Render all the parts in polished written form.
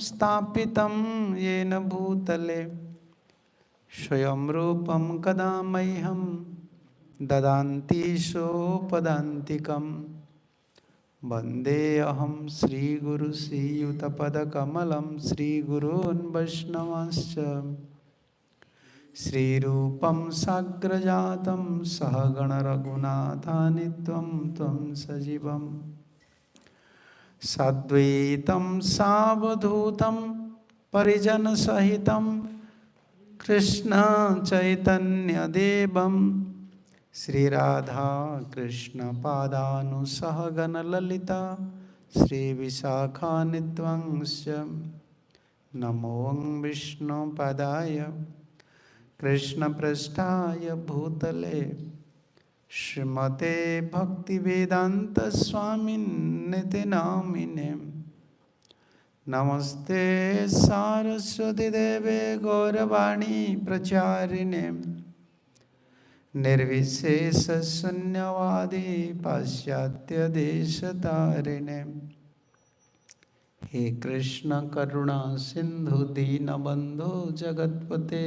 स्थापितं येन भूतले स्वयं रूपं कदा मह्यं ददान्ति सोपदान्तिकं वन्देऽहं श्रीगुरुश्रीयुतपदकमलं श्रीगुरून् वैष्णवांश्च श्रीरूपं साग्रजातं सहगणरघुनाथान्वितं तं सजीवं साद्वैतं सावधूतं परिजनसहितं कृष्ण चैतन्यदेवं श्रीराधा कृष्ण पादानुसहगणललिता श्रीविशाखान्वितंश्च नमो विष्णुपदाय कृष्णपृष्ठाय भूतले श्रीमते भक्तिवेदांत स्वामिन्निति नामिने नमस्ते सारस्वती देवे गौरवाणी प्रचारिणे निर्विशेष शून्यवादी पाश्चात्य देशतारिणे हे कृष्ण करुणा सिंधु दीनबंधु जगत्पते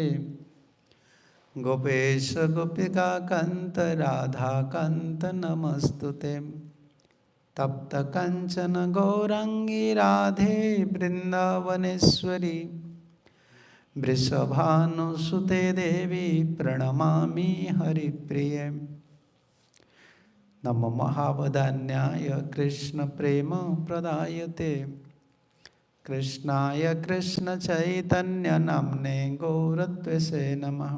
गोपेश गोपिका कांत राधा कांत नमस्तुते तप्त कंचन गौरांगी राधे वृंदावनेश्वरी वृषभानुसुते देवी प्रणमामि हरिप्रिये नमो महावदान्याय कृष्ण प्रेम प्रदायते कृष्णाय कृष्ण चैतन्य नाम्ने गौरत्वसे नमः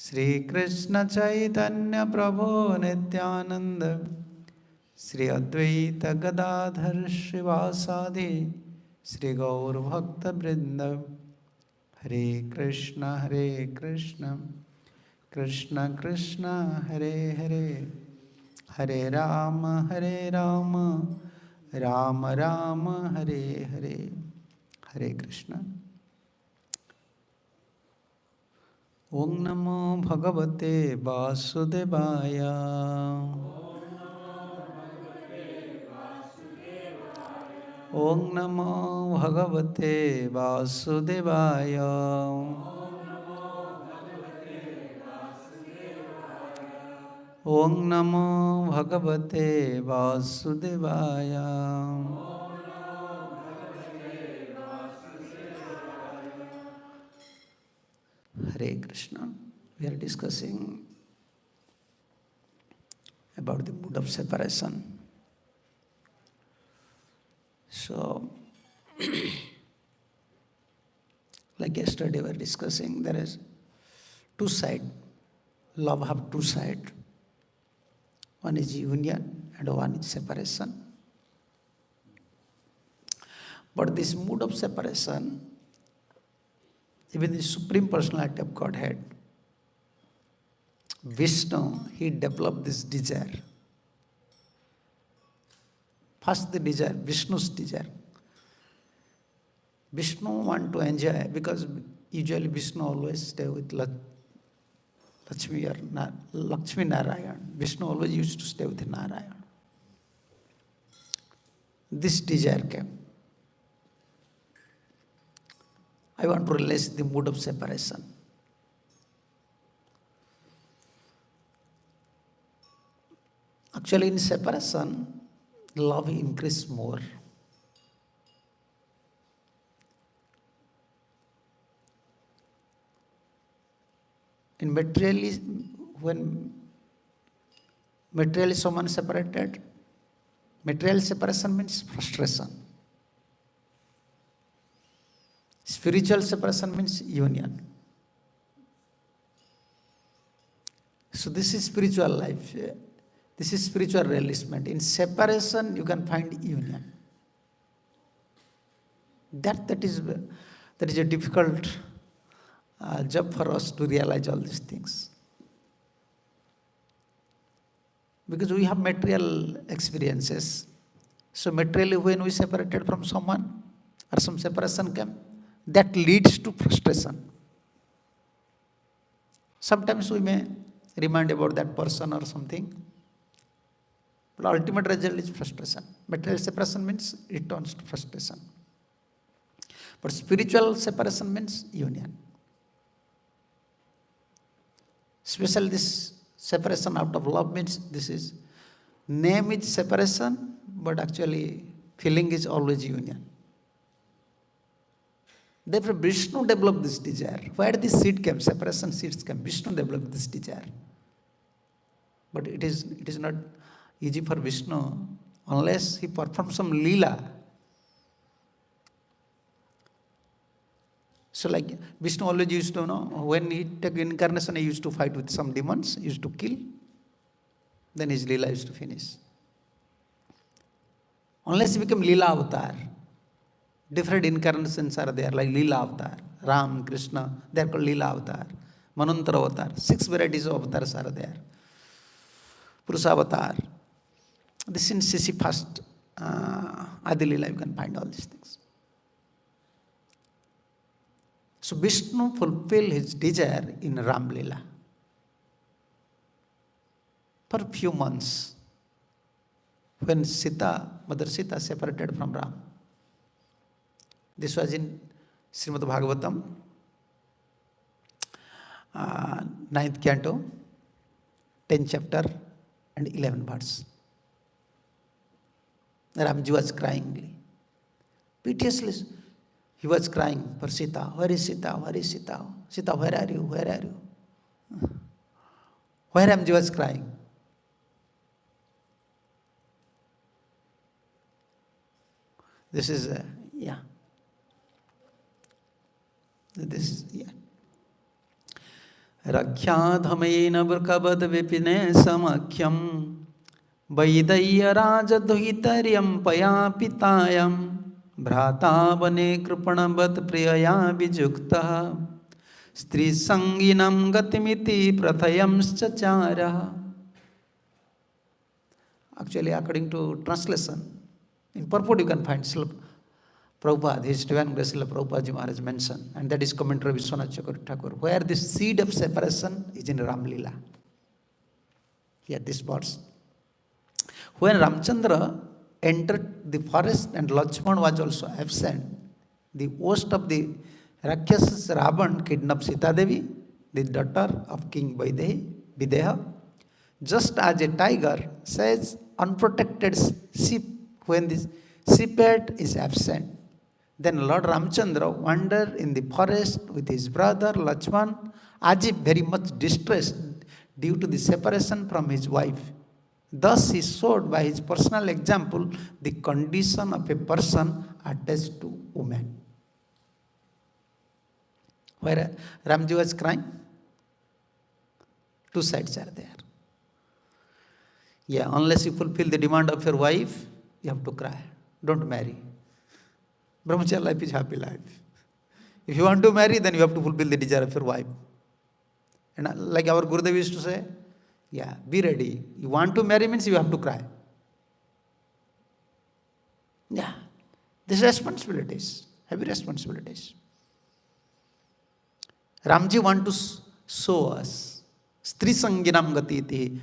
श्री कृष्ण चैतन्य प्रभो नित्यानंद श्री अद्वैत गदाधर श्रीवासादि श्री गौर भक्त वृंद हरे कृष्ण कृष्ण कृष्ण हरे हरे हरे राम राम राम हरे हरे हरे कृष्ण। ओम नमो भगवते वासुदेवाय ओम नमो भगवते वासुदेवाय ओम नमो भगवते वासुदेवाय। Hare Krishna. We are discussing about the mood of separation. So, like yesterday we were discussing, there is two sides. Love have two sides. One is union and one is separation. But this mood of separation, even the Supreme Personality of Godhead, Vishnu, he developed this desire. First the desire, Vishnu's desire. Vishnu want to enjoy, because usually Vishnu always stay with Lakshmi Narayan. Vishnu always used to stay with Narayan. This desire came. I want to realize the mood of separation. Actually, in separation, love increases more. In materially, when materially someone separated, material separation means frustration. Spiritual separation means union. So this is spiritual life. This is spiritual realization. In separation, you can find union. That is a difficult job for us to realize all these things. Because we have material experiences. So materially, when we separated from someone or some separation came, that leads to frustration. Sometimes we may remind about that person or something, but ultimate result is frustration. Material separation means it turns to frustration. But spiritual separation means union. Especially this separation out of love means this is, name is separation, but actually feeling is always union. Therefore, Vishnu developed this desire. Where this seed came, separation seeds came, Vishnu developed this desire. But it is not easy for Vishnu unless he performs some lila. So like Vishnu always used to know, when he took incarnation, he used to fight with some demons, he used to kill, then his lila used to finish. Unless he became lila avatar, different incarnations are there, like lila avatar, Ram, Krishna, they are called lila avatar, Manvantara avatar, 6 varieties of avatars are there. Purusa avatar. This in Sisi first Adi Lila, you can find all these things. So Vishnu fulfilled his desire in Ram Lila for a few months when Mother Sita separated from Ram. This was in Srimad Bhagavatam, 9th canto, 10th chapter and 11th verse. Ramji was crying piteously. He was crying for Sita. Where is Sita? Where is Sita? Sita, where are you? Where are you? Why Ramji was crying? This is, This is, Rakhyadhameena vrkabad vipine samakhyam Vaidayya rajaduhitaryam paya pitayam Bhrata vane kripanavat priyaya vijukta Stri sanginam gatimiti prathayam schachara. Actually, according to translation, in purport you can find Srila Prabhupada, his divine grace Srila Prabhupada Maharaj mentioned, and that is commentary of Vishwanath Chakravarti Thakur, where the seed of separation is in Ram Lila. Here this verse. When Ramchandra entered the forest and Lakshmana was also absent, the host of the Rakshasas Ravan kidnapped Sita Devi, the daughter of King Videha, just as a tiger says unprotected sheep when the shepherd is absent. Then Lord Ramchandra wandered in the forest with his brother Lakshman, as if very much distressed due to the separation from his wife. Thus he showed by his personal example the condition of a person attached to woman. Where Ramji was crying, two sides are there. Unless you fulfill the demand of your wife, you have to cry. Don't marry. Brahmacharya life is happy life. If you want to marry, then you have to fulfill the desire of your wife. And like our Gurudev used to say, be ready. You want to marry means you have to cry. These responsibilities, heavy responsibilities. Ramji want to show us Stri Sanginam Gatiti.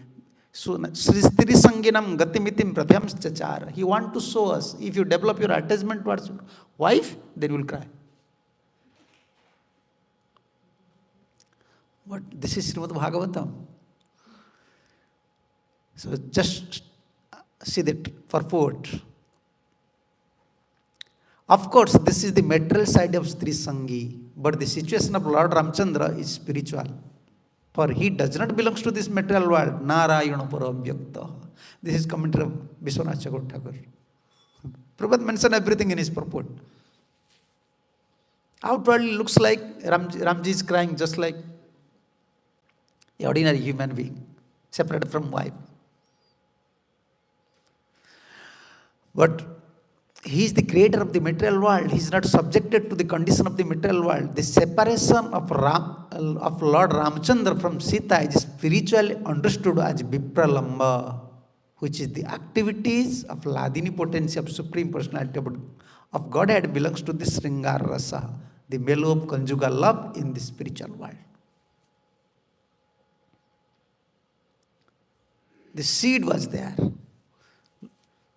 Stri Sanginam Gatimitim Pratyam Chachara. He want to show us, if you develop your attachment towards your wife, then you will cry. But this is Srimad Bhagavatam. So just see the purport. Of course, this is the material side of Stri Sangi, but the situation of Lord Ramchandra is spiritual. For he does not belong to this material world. Narayana Parabhyakta. This is commentary of Vishwanath Chakravarti Thakur. Prabhupada mentioned everything in his purport. Outwardly looks like Ramji is crying just like an ordinary human being, separated from wife. But he is the creator of the material world. He is not subjected to the condition of the material world. The separation of Lord Ramchandra from Sita is spiritually understood as Vipralamba, which is the activities of Ladini potency of Supreme Personality of Godhead belongs to the Sringar Rasa, the mellow of conjugal love in the spiritual world. The seed was there.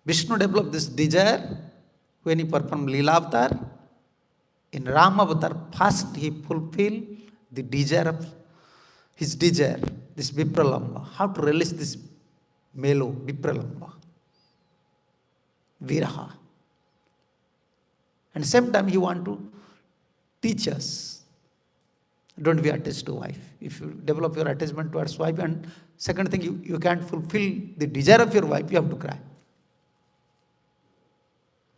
Vishnu developed this desire when he performed Leela Avatar in Ram Avatar, first he fulfilled the desire of his desire, this Vipralamba. How to release this melo, Vipralamba, Viraha. And same time he want to teach us, don't be attached to wife. If you develop your attachment towards wife, and second thing, you can't fulfill the desire of your wife, you have to cry.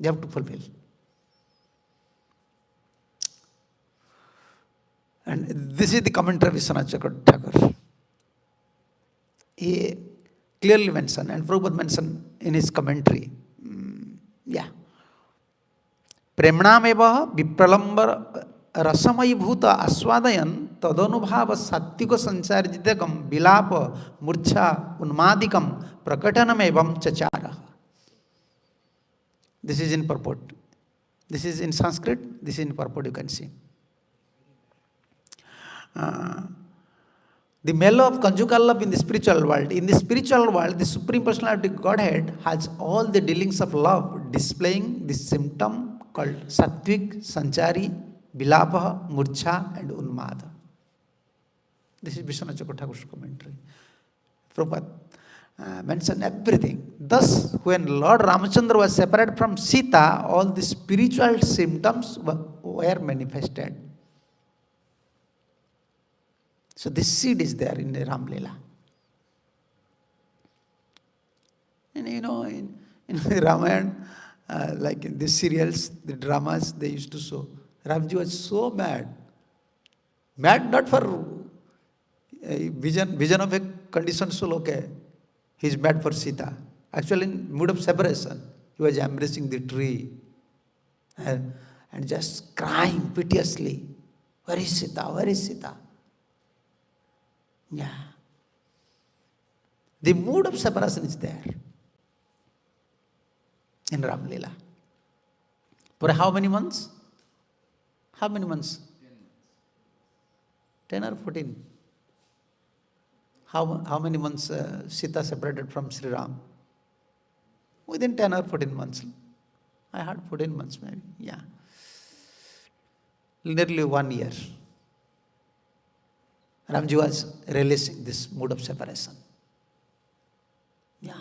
You have to fulfill. And this is the commentary of Vishwanath Chakravarti Thakur. He clearly mentioned, and Prabhupada mentioned in his commentary, Premnameva vipralamba rasamai bhuta aswadayan tadonubhava sattviga sancharijitagam vilapa murcha unmadikam prakatanamevam chachara. This is in purport. This is in Sanskrit, this is in purport, you can see. The mellow of conjugal love in the spiritual world. In the spiritual world, the Supreme Personality of Godhead has all the dealings of love, displaying the symptom called Sattvik, Sanchari, Vilapa, Murcha and Unmada. This is Vishwanath Chakravarti Thakur's commentary. Prabhupada mentioned everything. Thus, when Lord Ramachandra was separated from Sita, all the spiritual symptoms were manifested. So this seed is there in the Ram Leela. And in Ramayana, like in these serials, the dramas they used to show, Ramji was so mad. Mad not for a vision of a conditioned soul, okay. He is mad for Sita. Actually, in mood of separation, he was embracing the tree and just crying piteously, where is Sita? Where is Sita? Yeah. The mood of separation is there in Ram Leela. For how many months? How many months? 10 or 14? How many months Sita separated from Sri Ram? Within 10 or 14 months. I had 14 months maybe, yeah. Nearly 1 year. Ramji was releasing this mood of separation. Yeah.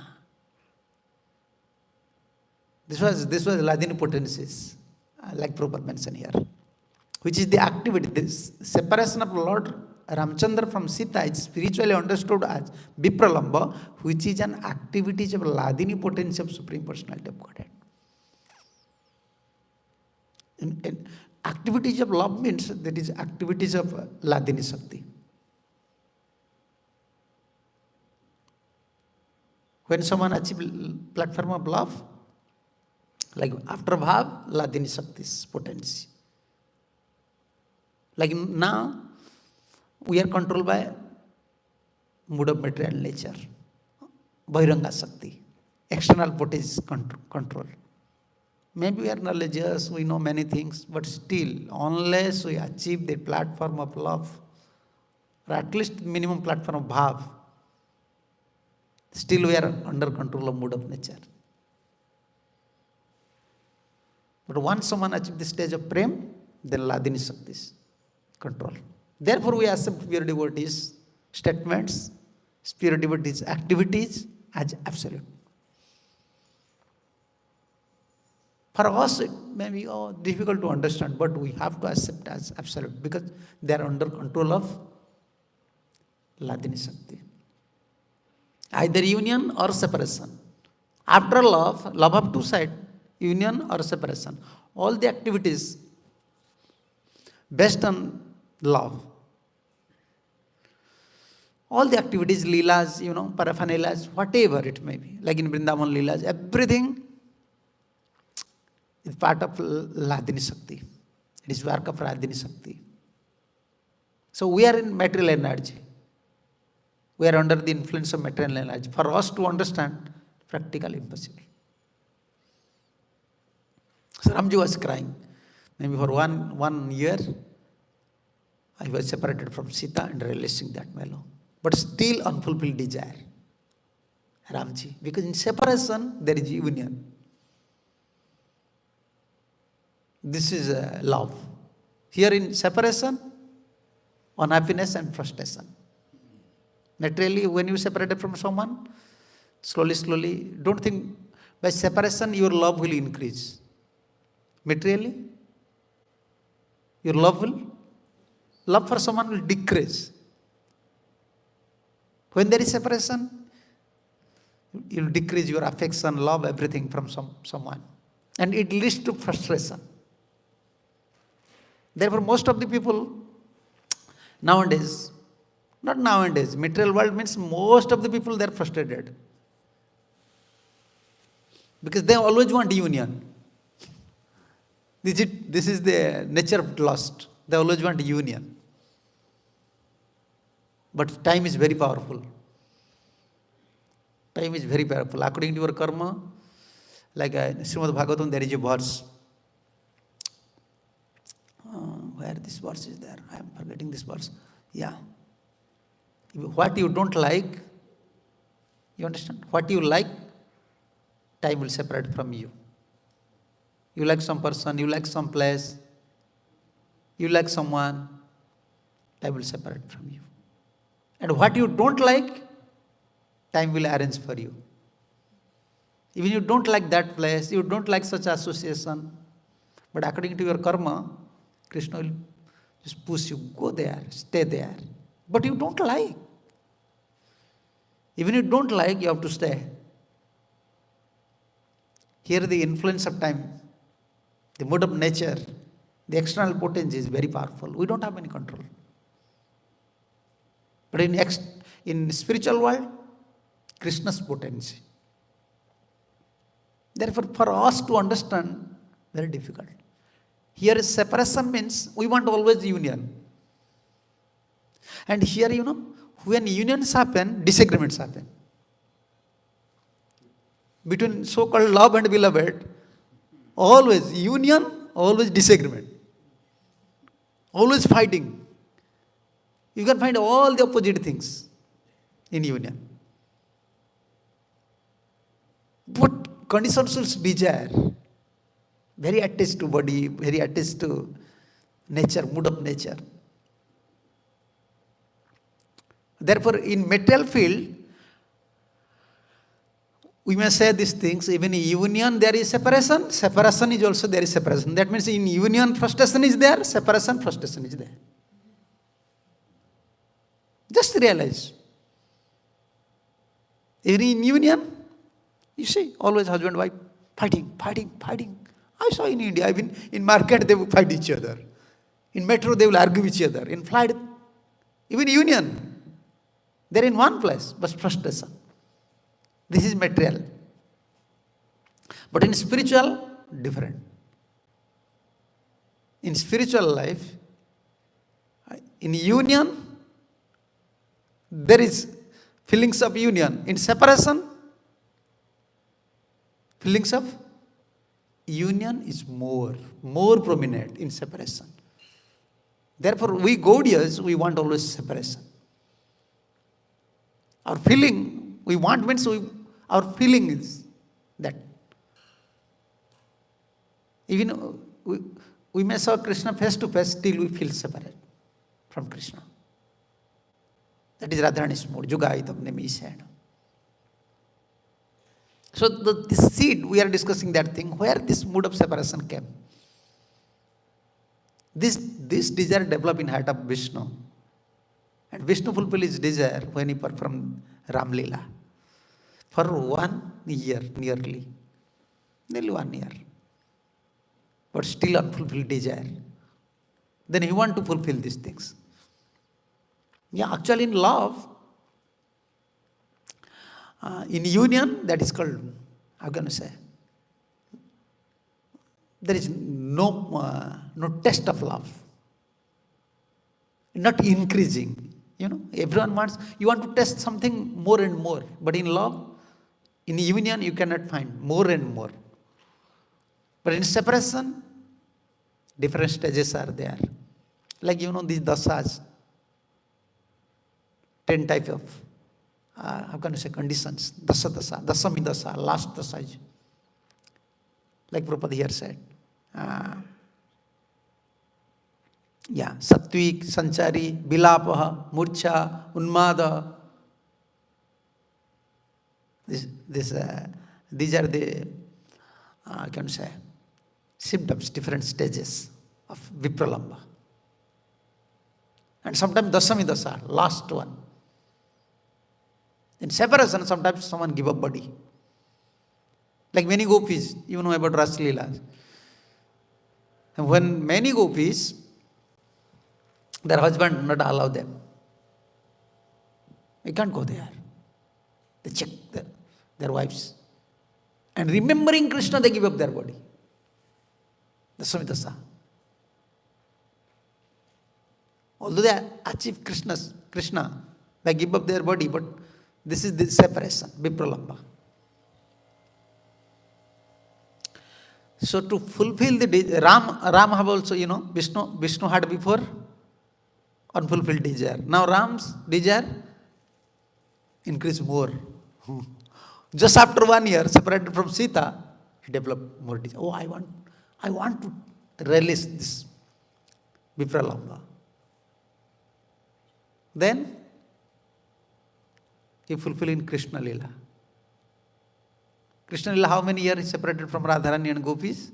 This was Ladini potencies, like Prabhupada mentioned here, which is the activity. This separation of Lord Ramchandra from Sita is spiritually understood as Vipralamba, which is an activity of Ladini potency of Supreme Personality of Godhead. And activities of love means that is activities of Ladini Shakti. When someone achieves platform of love, like after Bhav, Ladini Shakti's potency. Like now, we are controlled by mood of material nature, Bhairanga Shakti, external potency control. Maybe we are knowledgeous, we know many things, but still, unless we achieve the platform of love, or at least minimum platform of Bhav, still we are under control of mood of nature. But once someone achieves the stage of Prem, then Ladini Shakti's control. Therefore, we accept pure devotees' statements, pure devotees' activities as absolute. For us, it may be difficult to understand, but we have to accept as absolute because they are under control of Ladini Shakti. Either union or separation. After love of two sides, union or separation. All the activities based on love. All the activities, leelas, paraphernalias, whatever it may be, like in Vrindavan leelas, everything is part of Ladini Shakti. It is work of Ladini Shakti. So we are in material energy. We are under the influence of material energy. For us to understand, practically impossible. So Ramji was crying. Maybe for one year, I was separated from Sita and releasing that mellow. But still unfulfilled desire. Ramji. Because in separation, there is union. This is love. Here in separation, unhappiness and frustration. Naturally, when you separated from someone, slowly, don't think by separation your love will increase. Materially, your love for someone will decrease. When there is separation, you will decrease your affection, love, everything from someone. And it leads to frustration. Therefore, most of the people nowadays, not nowadays, material world means most of the people, they are frustrated. Because they always want union. This is the nature of lust. They always want union. But time is very powerful. Time is very powerful. According to your karma, like Srimad Bhagavatam, there is a verse. Where this verse is there? I am forgetting this verse. Yeah. What you don't like, you understand? What you like, time will separate from you. You like some person, you like some place, you like someone, time will separate from you. And what you don't like, time will arrange for you. Even you don't like that place, you don't like such association, but according to your karma, Krishna will just push you, go there, stay there. But you don't like. Even you don't like, you have to stay. Here the influence of time, the mood of nature, the external potency is very powerful. We don't have any control. But in spiritual world, Krishna's potency. Therefore, for us to understand, very difficult. Here separation means we want always union. And here, when unions happen, disagreements happen. Between so-called love and beloved, always union, always disagreement. Always fighting. You can find all the opposite things in union. What conditions desire? Very attached to body, very attached to nature, mood of nature. Therefore, in material field, we may say these things, even in union there is separation, separation is also there is separation. That means in union frustration is there, separation frustration is there. Just realize. Even in union, you see, always husband wife fighting. I saw in India, even in market they will fight each other. In metro they will argue each other. In flight, even union, they're in one place, but frustration. This is material. But in spiritual, different. In spiritual life, in union, there is feelings of union. In separation, feelings of union is more prominent in separation. Therefore, we Gaudias, we want always separation. Our feeling, we want means our feeling is that. Even we may saw Krishna face to face, still we feel separate from Krishna. That is Radharani's mood. Jugaitam Nemisena. So this seed, we are discussing that thing, where this mood of separation came. This desire developed in heart of Vishnu. And Vishnu fulfilled his desire when he performed Ram Leela. For 1 year, nearly 1 year. But still unfulfilled desire. Then he want to fulfill these things. Yeah, actually in love, in union, that is called, I'm going to say, there is no test of love. Not increasing. Everyone wants, you want to test something more and more. But in love, in union, you cannot find more and more. But in separation, different stages are there. Like, these dasas, 10 type of, how can I say, conditions. Dasami dasa, last dasa. Like Prabhupada here said. Yeah, Satvik, Sanchari, Bilapaha, Murcha, Unmada. These are the, I can say, symptoms, different stages of Vipralamba. And sometimes Dasami Dasa, last one. In separation, sometimes someone give up body. Like many gopis, you know about Ras Leela. And when many gopis, their husband not allow them. You can't go there. They check their wives. And remembering Krishna, they give up their body. Dasami Dasa. Although they achieve Krishna, they give up their body, but this is the separation, Vipralamba. So to fulfill the Ram have also, Vishnu had before unfulfilled desire. Now Ram's desire increased more. Just after 1 year, separated from Sita, he developed more desire. Oh, I want to release this Vipralamba. Then he fulfilled in Krishna Lila. Krishna Lila, how many years he separated from Radharani and Gopis?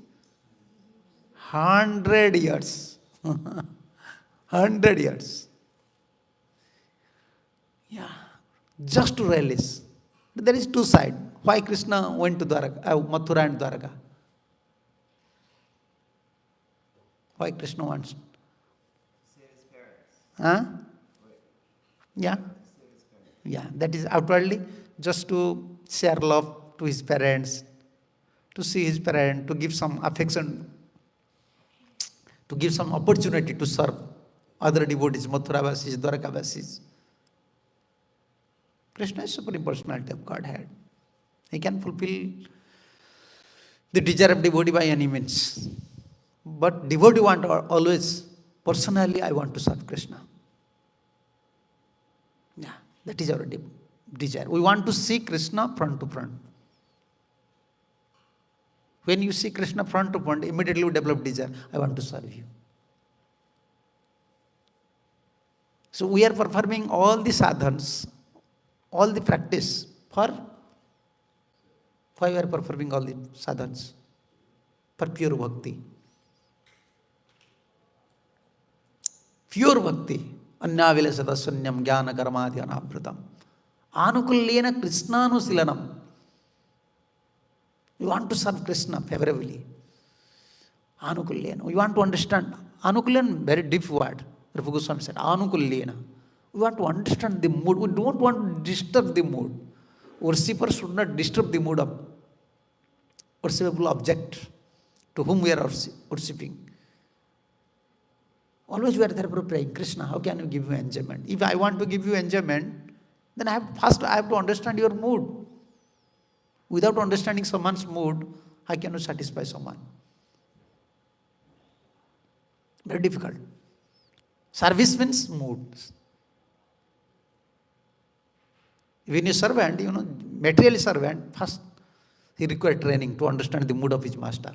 100 years. 100 years. Yeah. Just to release. But there is two sides. Why Krishna went to Mathura and Dwaraka? Why Krishna wants? Save his parents. Huh? Yeah. Yeah, that is outwardly just to share love to his parents, to see his parents, to give some affection, to give some opportunity to serve other devotees, Mathuravasis, Dwarakavasis. Krishna is Supreme Personality of Godhead. He can fulfill the desire of devotee by any means. But devotee want always, personally, I want to serve Krishna. Yeah, that is our desire. We want to see Krishna front to front. When you see Krishna front to front, immediately you develop desire. I want to serve you. So we are performing all the sadhans, all the practice for why we are performing all the sadhans? For pure bhakti. Pure bhakti. Anyavilasada sunyam jnana karmadhi anabhritam. Anukulyena Krishnanu. You want to serve Krishna favorably. Anukulyena. You want to understand. Anukulyena, very deep word. Rupa Goswami said, Anukulyena. We want to understand the mood. We don't want to disturb the mood. Worshipper should not disturb the mood of worshipable object to whom we are worshipping. Always we are therefore praying, Krishna, how can you give me enjoyment? If I want to give you enjoyment, then I have to understand your mood. Without understanding someone's mood, how can you satisfy someone? Very difficult. Service means mood. When a servant, material servant, first he requires training to understand the mood of his master.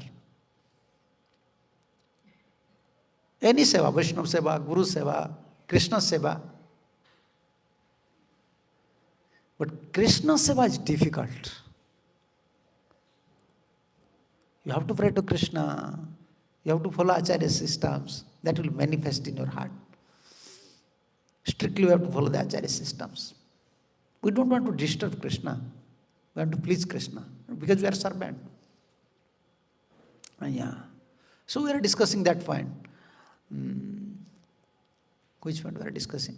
Any seva, Vaishnava seva, Guru seva, Krishna seva. But Krishna seva is difficult. You have to pray to Krishna. You have to follow Acharya systems. That will manifest in your heart. Strictly you have to follow the Acharya systems. We don't want to disturb Krishna. We want to please Krishna. Because we are servant. Yeah. So we are discussing that point. Which one we are discussing?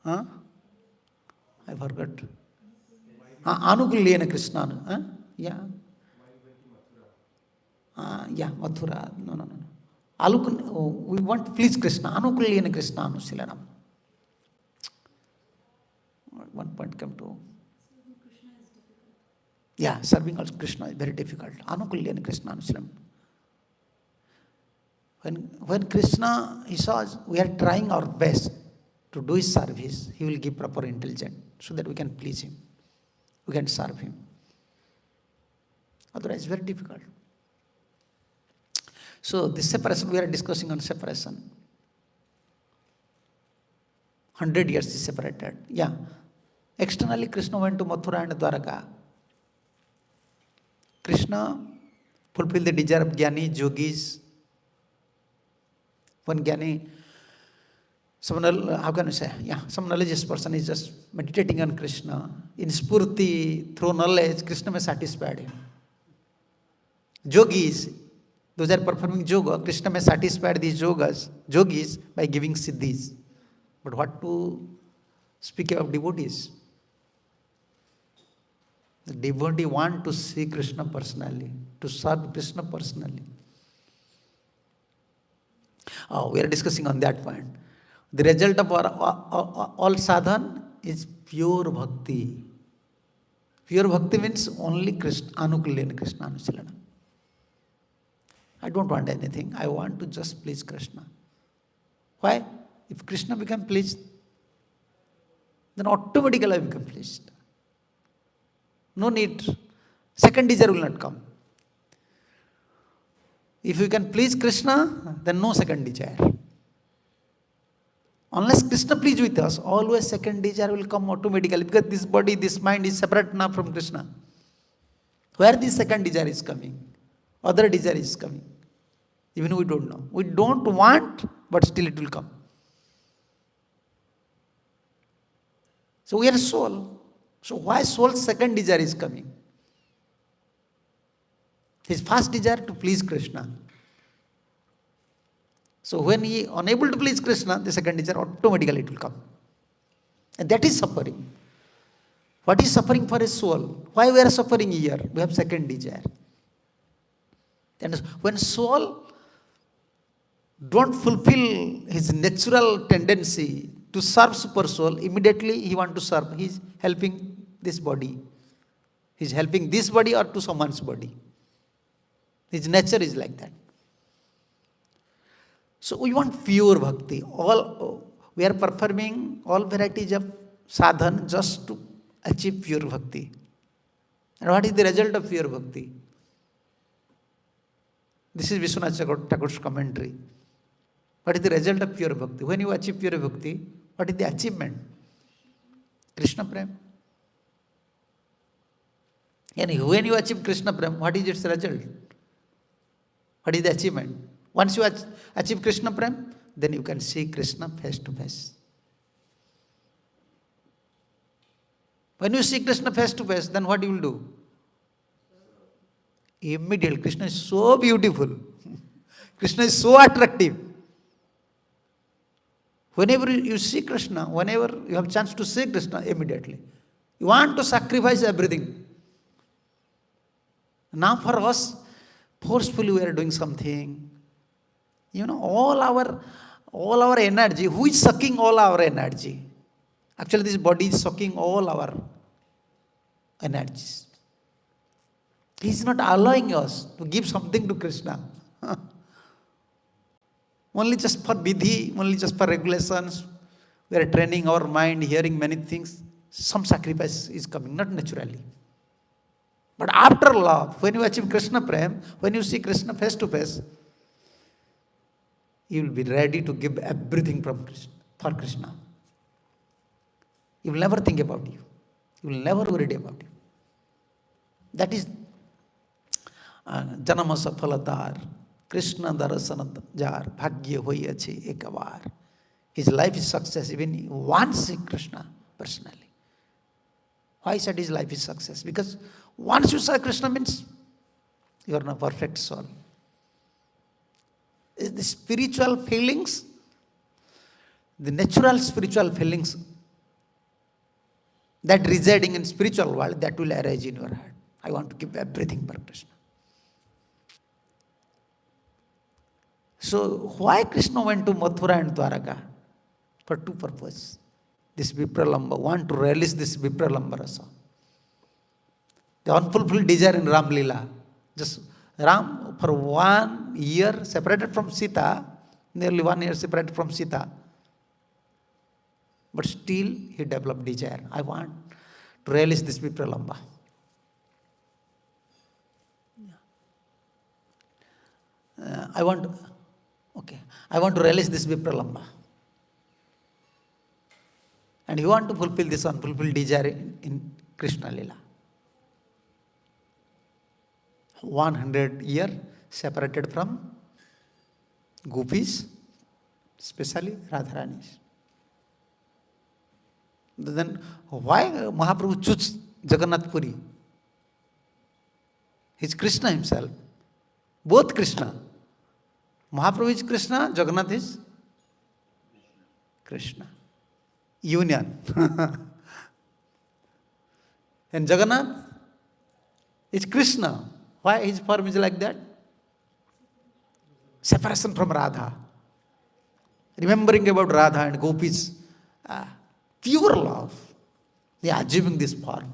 Huh? I forgot. Anukulyena Krishna. Yeah. Yeah, Mathura. No. We want to please Krishna. Anukulyena Krishna Anusilanam. One point come to. Yeah, serving also Krishna is very difficult. Anukulyena Krishna Anusilanam. When Krishna, he saws we are trying our best to do his service, he will give proper intelligence so that we can please him. We can serve him. Otherwise, it's very difficult. So this separation, we are discussing on separation. 100 years is separated. Yeah. Externally, Krishna went to Mathura and Dwaraka. Krishna fulfilled the desire of Jnani, yogis. One Jnani, how can we say? Yeah, some knowledgeous person is just meditating on Krishna. In Spurti, through knowledge, Krishna may satisfy him. Yogis, those are performing yoga, Krishna may satisfy these yogis by giving siddhis. But what to speak of devotees? The devotee want to see Krishna personally, to serve Krishna personally. Oh, we are discussing on that point. The result of all sadhan is pure bhakti. Pure bhakti means only Krishna, Anukulena Krishna Anusilana. I don't want anything. I want to just please Krishna. Why? If Krishna become pleased, then automatically I become pleased. No need. Second desire will not come. If you can please Krishna, then no second desire. Unless Krishna please with us, always second desire will come automatically, because this body, this mind is separate now from Krishna. Where this second desire is coming? Other desire is coming. Even we don't know. We don't want, but still it will come. So we are soul. So why soul's second desire is coming? His first desire to please Krishna. So when he unable to please Krishna, the second desire automatically it will come. And that is suffering. What is suffering for a soul? Why we are suffering here? We have second desire. And when soul don't fulfill his natural tendency to serve super soul, immediately he want to serve. He is helping this body. He is helping this body or to someone's body. His nature is like that. So we want pure bhakti. We are performing all varieties of sadhan just to achieve pure bhakti. And what is the result of pure bhakti? This is Vishwanath Thakur's commentary. What is the result of pure bhakti? When you achieve pure bhakti, what is the achievement? Krishna Prem. And when you achieve Krishna Prem, what is its result? What is the achievement? Once you achieve Krishna Prem, then you can see Krishna face to face. When you see Krishna face to face, then what you will do? Immediately, Krishna is so beautiful. Krishna is so attractive. Whenever you see Krishna, whenever you have chance to see Krishna, immediately. You want to sacrifice everything. Now for us, forcefully we are doing something. You know, all our energy, who is sucking all our energy? Actually, this body is sucking all our energies. He is not allowing us to give something to Krishna. Only just for vidhi, only just for regulations. We are training our mind, hearing many things. Some sacrifice is coming, not naturally. But after love, when you achieve Krishna Prem, when you see Krishna face to face, you will be ready to give everything for Krishna. You will never think about you. You will never worry about you. That is Janama Safaladar, Krishna Darasana Jar, Bhagya Hoyache Ekavar. His life is success even he wants see Krishna personally. Why I said his life is success? Because once you see Krishna means you are in a perfect soul. The spiritual feelings, the natural spiritual feelings that residing in spiritual world, that will arise in your heart. I want to give everything for Krishna. So why Krishna went to Mathura and Dwaraka? For two purposes. This Vipralamba, want to release this Vipralamba rasa. The unfulfilled desire in Ram Leela. Just Ram for 1 year separated from Sita, nearly 1 year separated from Sita. But still he developed desire. I want to release this Vipralamba. I want, okay, I want to relish this Vipralamba. And you want to fulfill this unfulfilled desire in Krishna Lila. 100 years separated from gopis, especially Radharani's. Then why Mahaprabhu chose Jagannath Puri? He's Krishna himself. Both Krishna. Mahaprabhu is Krishna, Jagannath is Krishna. Union. And Jagannath is Krishna. Why his form is like that? Separation from Radha. Remembering about Radha and gopis. Pure love. They are achieving this form.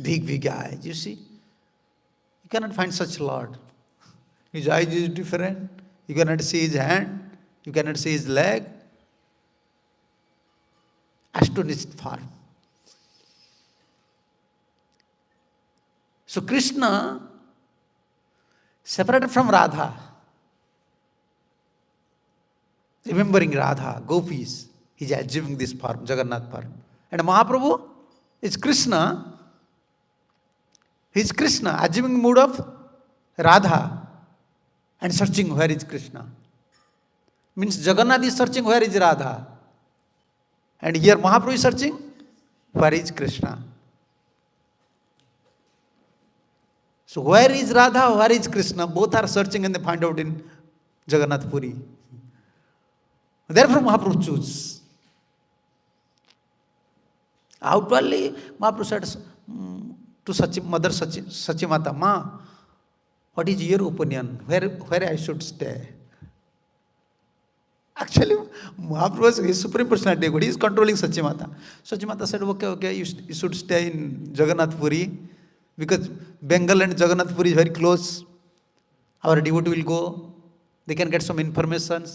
Big eyes, you see. You cannot find such Lord. His eyes is different. You cannot see his hand. You cannot see his leg. Astonished form. So Krishna separated from Radha. Remembering Radha, gopis, he is achieving this form, Jagannath form. And Mahaprabhu is Krishna. He is Krishna, achieving mood of Radha and searching where is Krishna. Means Jagannath is searching where is Radha. And here Mahaprabhu is searching where is Krishna. So where is Radha, where is Krishna? Both are searching and they find out in Jagannath Puri. Therefore Mahaprabhu chose. Outwardly Mahaprabhu said to Mother Sachimata, Ma, what is your opinion? Where I should stay? Actually, Mahaprabhu is Supreme Personality, but he is controlling Sachimata. Sachimata said, okay, you should stay in Jagannath Puri, because Bengal and Jagannath Puri is very close. Our devotee will go. They can get some information.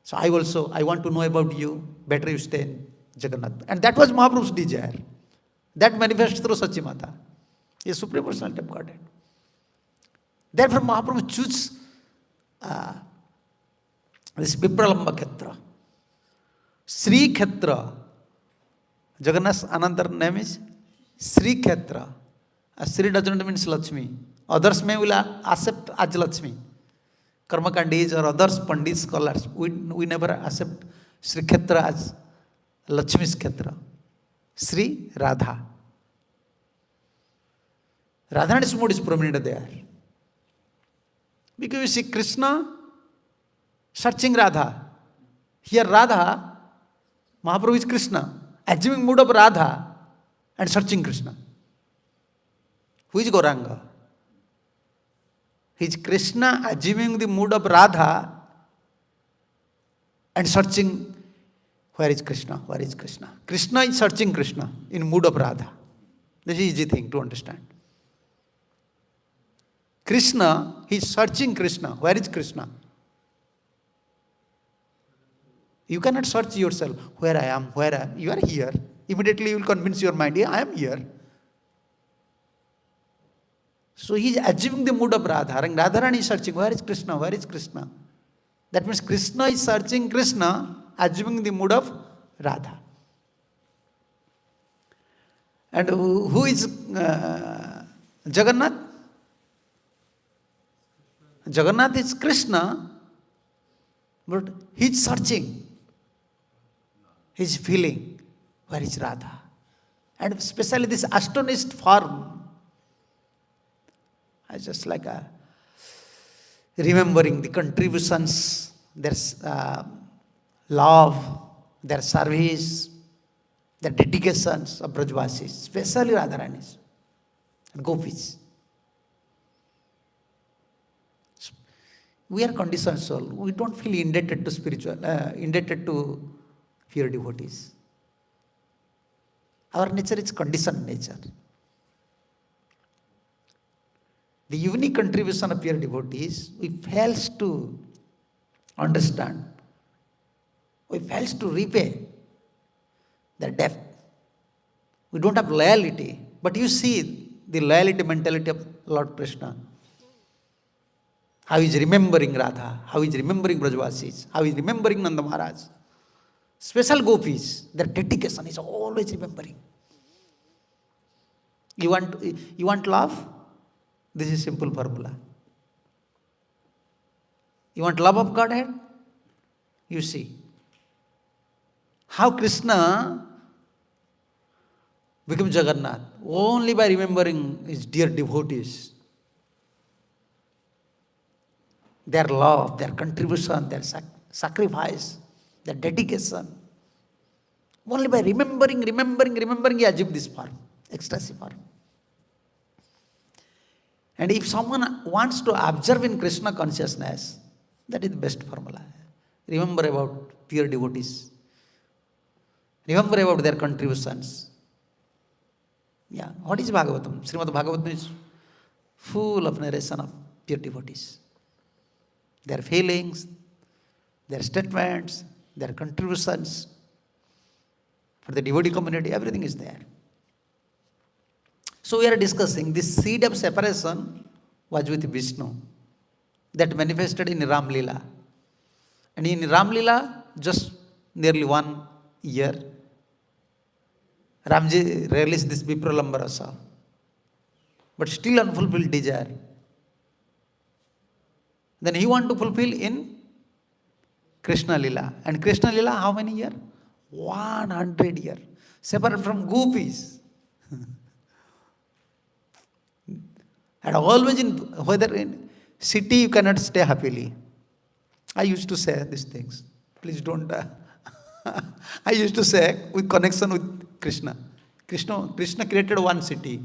So I want to know about you. Better you stay in Jagannath. And that was Mahaprabhu's desire. That manifests through Sachimata. He is Supreme Personality of Godhead. Therefore Mahaprabhu chose this Vipralamba Khetra. Sri Khetra. Jagannath's another name is Sri Khetra. Sri doesn't mean Lakshmi. Others may will accept as Lakshmi. Karmakandis or others, Pandit scholars, we never accept Sri Khetra as Lakshmi's Khetra. Sri Radha. Radharani's mood is prominent there. Because you see Krishna searching Radha. Here Radha, Mahaprabhu is Krishna, achieving mood of Radha and searching Krishna. Who is Gauranga? He is Krishna achieving the mood of Radha and searching where is Krishna, where is Krishna. Krishna is searching Krishna in mood of Radha. This is easy thing to understand. Krishna, he is searching Krishna. Where is Krishna? You cannot search yourself. Where I am, where I am. You are here. Immediately you will convince your mind, yeah, I am here. So he is achieving the mood of Radha. And Radharani is searching, where is Krishna, where is Krishna? That means Krishna is searching Krishna, achieving the mood of Radha. And who is Jagannath? Jagannath is Krishna, but he is searching. He is feeling, where is Radha? And especially this astonished form. I just like remembering the contributions, their love, their service, their dedications of Brajvasis, especially Radharani's and Gopis. We are conditioned soul. We don't feel indebted to indebted to pure devotees. Our nature is conditioned nature. The unique contribution of pure devotees, we fails to understand. We fails to repay their debt. We don't have loyalty. But you see the loyalty mentality of Lord Krishna. How he is remembering Radha, how he is remembering Brajvasis, how he is remembering Nanda Maharaj. Special gopis, their dedication is always remembering. You want love? This is simple formula. You want love of Godhead? You see how Krishna becomes Jagannath only by remembering his dear devotees. Their love, their contribution, their sacrifice, their dedication. Only by remembering, he achieved this form, ecstasy form. And if someone wants to observe in Krishna consciousness, that is the best formula. Remember about pure devotees. Remember about their contributions. Yeah. What is Bhagavatam? Srimad Bhagavatam is full of narration of pure devotees. Their feelings, their statements, their contributions for the devotee community, everything is there. So we are discussing this seed of separation was with Vishnu that manifested in Ram Leela. And in Ram Leela, just nearly 1 year, Ramji released this Vipralamba Rasa. But still unfulfilled desire. Then he want to fulfill in Krishna Leela. And Krishna Leela, how many years? 100 years. Separate from gopis. And always whether in city you cannot stay happily. I used to say these things. Please don't. I used to say with connection with Krishna. Krishna created one city,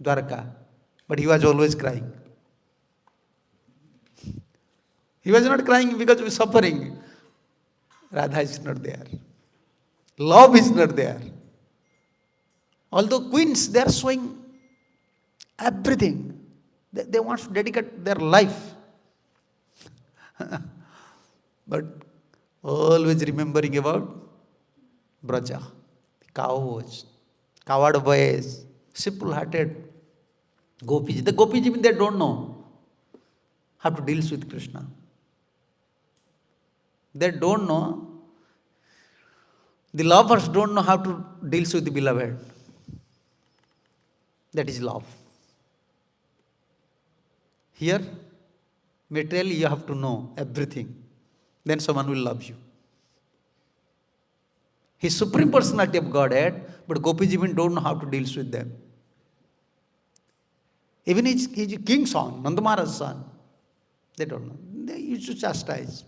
Dwarka. But he was always crying. He was not crying because of suffering. Radha is not there. Love is not there. Although queens, they are showing everything. They want to dedicate their life. But always remembering about Braja, cows, coward boys, simple-hearted gopis. The gopis even they don't know how to deal with Krishna. They don't know. The lovers don't know how to deal with the beloved. That is love. Here, materially you have to know everything. Then someone will love you. He's Supreme Personality of Godhead, but gopis even don't know how to deal with them. Even his king's son, Nanda Maharaj's son, they don't know. They used to chastise.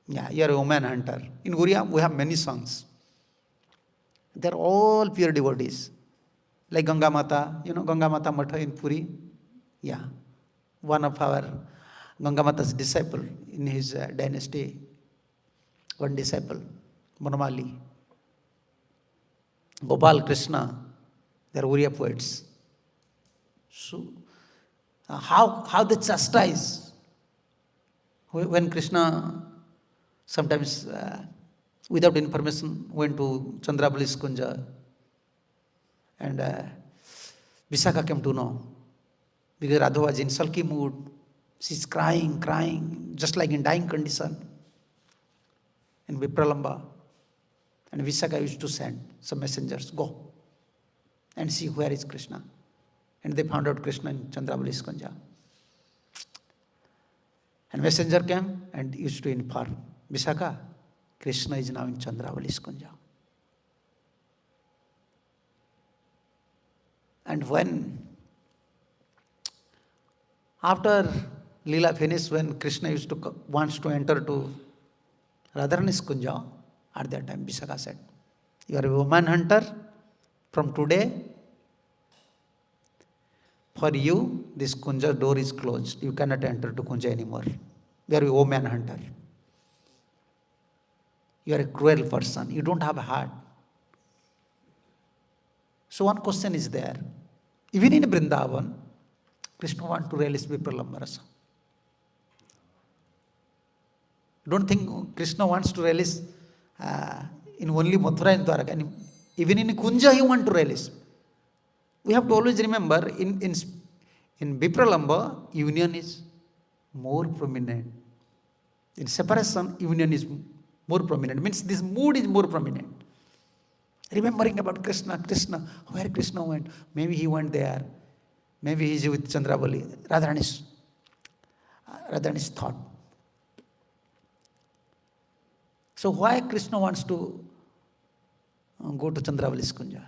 Yeah, you are a woman hunter. In Guriya, we have many songs. They're all pure devotees. Like Ganga Mata, Ganga Mata Matha in Puri. Yeah, one of our Ganga Mata's disciple in his dynasty, one disciple, Manamali. Gopal Krishna, they're Uriya poets. So, how they chastise when Krishna sometimes without information went to Chandrabali's Kunja and Visakha came to know because Radha was in sulky mood. She's crying, just like in dying condition in Vipralamba. And Visakha used to send some messengers, go and see where is Krishna. And they found out Krishna in Chandrabali's Kunja. And messenger came and used to inform, Visakha, Krishna is now in Chandrabali's Kunja. And when, after Leela finished, when Krishna wants to enter to Radharani's Kunja, at that time Visakha said, you are a woman hunter, from today, for you, this Kunja door is closed. You cannot enter to Kunja anymore. You are a woman hunter. You are a cruel person. You don't have a heart. So one question is there. Even in Vrindavan, Krishna wants to release Vipralamba Rasa. Don't think Krishna wants to release in only Mathura and Dwaraka. Even in Kunja, he wants to release. We have to always remember, in In Vipralamba, union is more prominent. In separation, union is more prominent. Means this mood is more prominent. Remembering about Krishna, Krishna, where Krishna went. Maybe he went there. Maybe he is with Chandravali. Radharani's thought. So why Krishna wants to go to Chandravali's Kunja?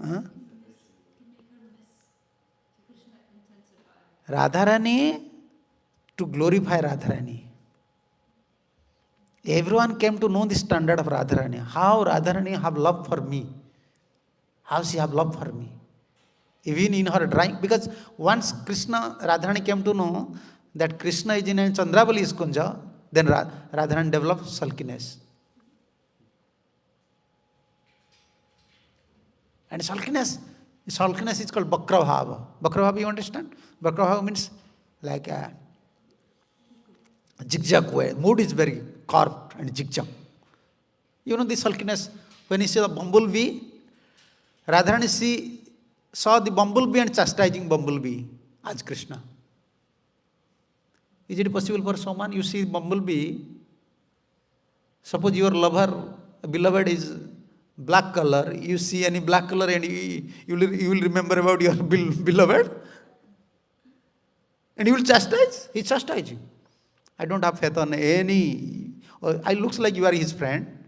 Huh? Radharani, to glorify Radharani. Everyone came to know the standard of Radharani. How Radharani have love for me. How she have love for me. Even in her drawing. Because once Radharani came to know that Krishna is in Chandravali's Kunja, then Radharani developed sulkiness. And sulkiness is called Bakravhava. Bakravhava, you understand? Bakravhava means like a zigzag way. Mood is very carved and zigzag. You know the sulkiness. When you see the bumblebee, Radharani saw the bumblebee and chastising bumblebee as Krishna. Is it possible for someone, you see bumblebee, suppose your beloved is black color, you see any black color and you will remember about your beloved and you will chastise? He is chastising. I don't have faith on any, I looks like you are his friend.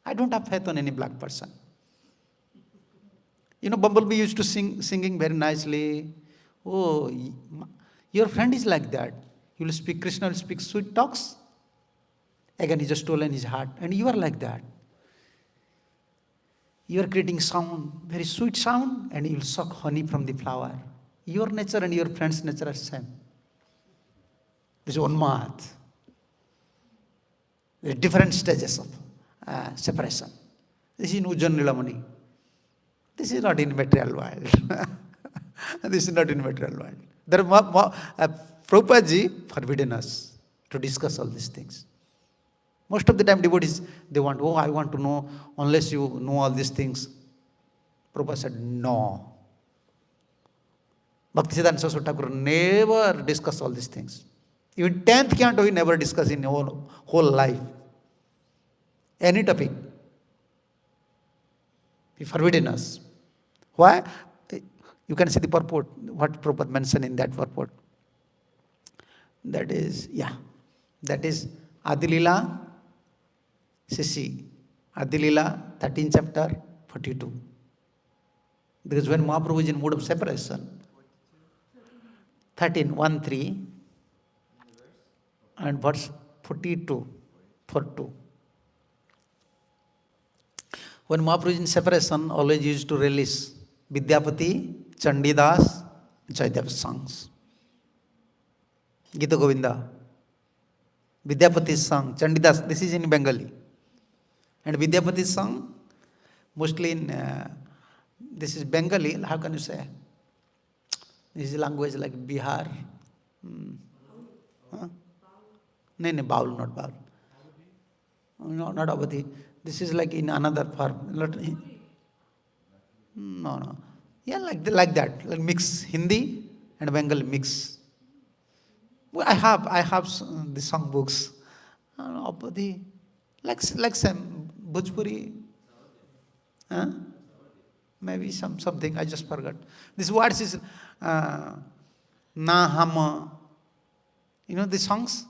I don't have faith on any black person. You know, bumblebee used to singing very nicely. Oh, your friend is like that. He will speak, Krishna will speak sweet talks. Again, he just stolen his heart. And you are like that. You are creating sound, very sweet sound, and you will suck honey from the flower. Your nature and your friend's nature are same. This is Unmat. There are different stages of separation. This is Ujjan Nilamani. This is not in material world. This is not in material world. Prabhupada ji forbidden us to discuss all these things. Most of the time devotees, they want, I want to know, unless you know all these things. Prabhupada said, no. Bhaktisiddhanta Saraswati Thakur never discussed all these things. Even 10th canto he never discussed in whole life. Any topic. He forbidden us. Why? You can see the purport, what Prabhupada mentioned in that purport. That is Adilila, Sisi, Adilila, 13th chapter, 42. Because when Mahaprabhu is in mood of separation, 13, and verse 42, 42. When Mahaprabhu is in separation, always used to release Vidyapati, Chandidas, Jaydev songs. Gita Govinda. Vidyapati's song, Chandidas, this is in Bengali. And Vidyapati's song, mostly in, this is Bengali, how can you say? This is language like Bihar. Huh? No, Baul, not Baul. No, not Avadhi. This is like in another form. No. Yeah, like that. Like mix Hindi and Bengali mix. Well, I have the song books. Avadhi, like some Bhojpuri. Huh? Maybe something, I just forgot. This words is Na Hama. You know the songs?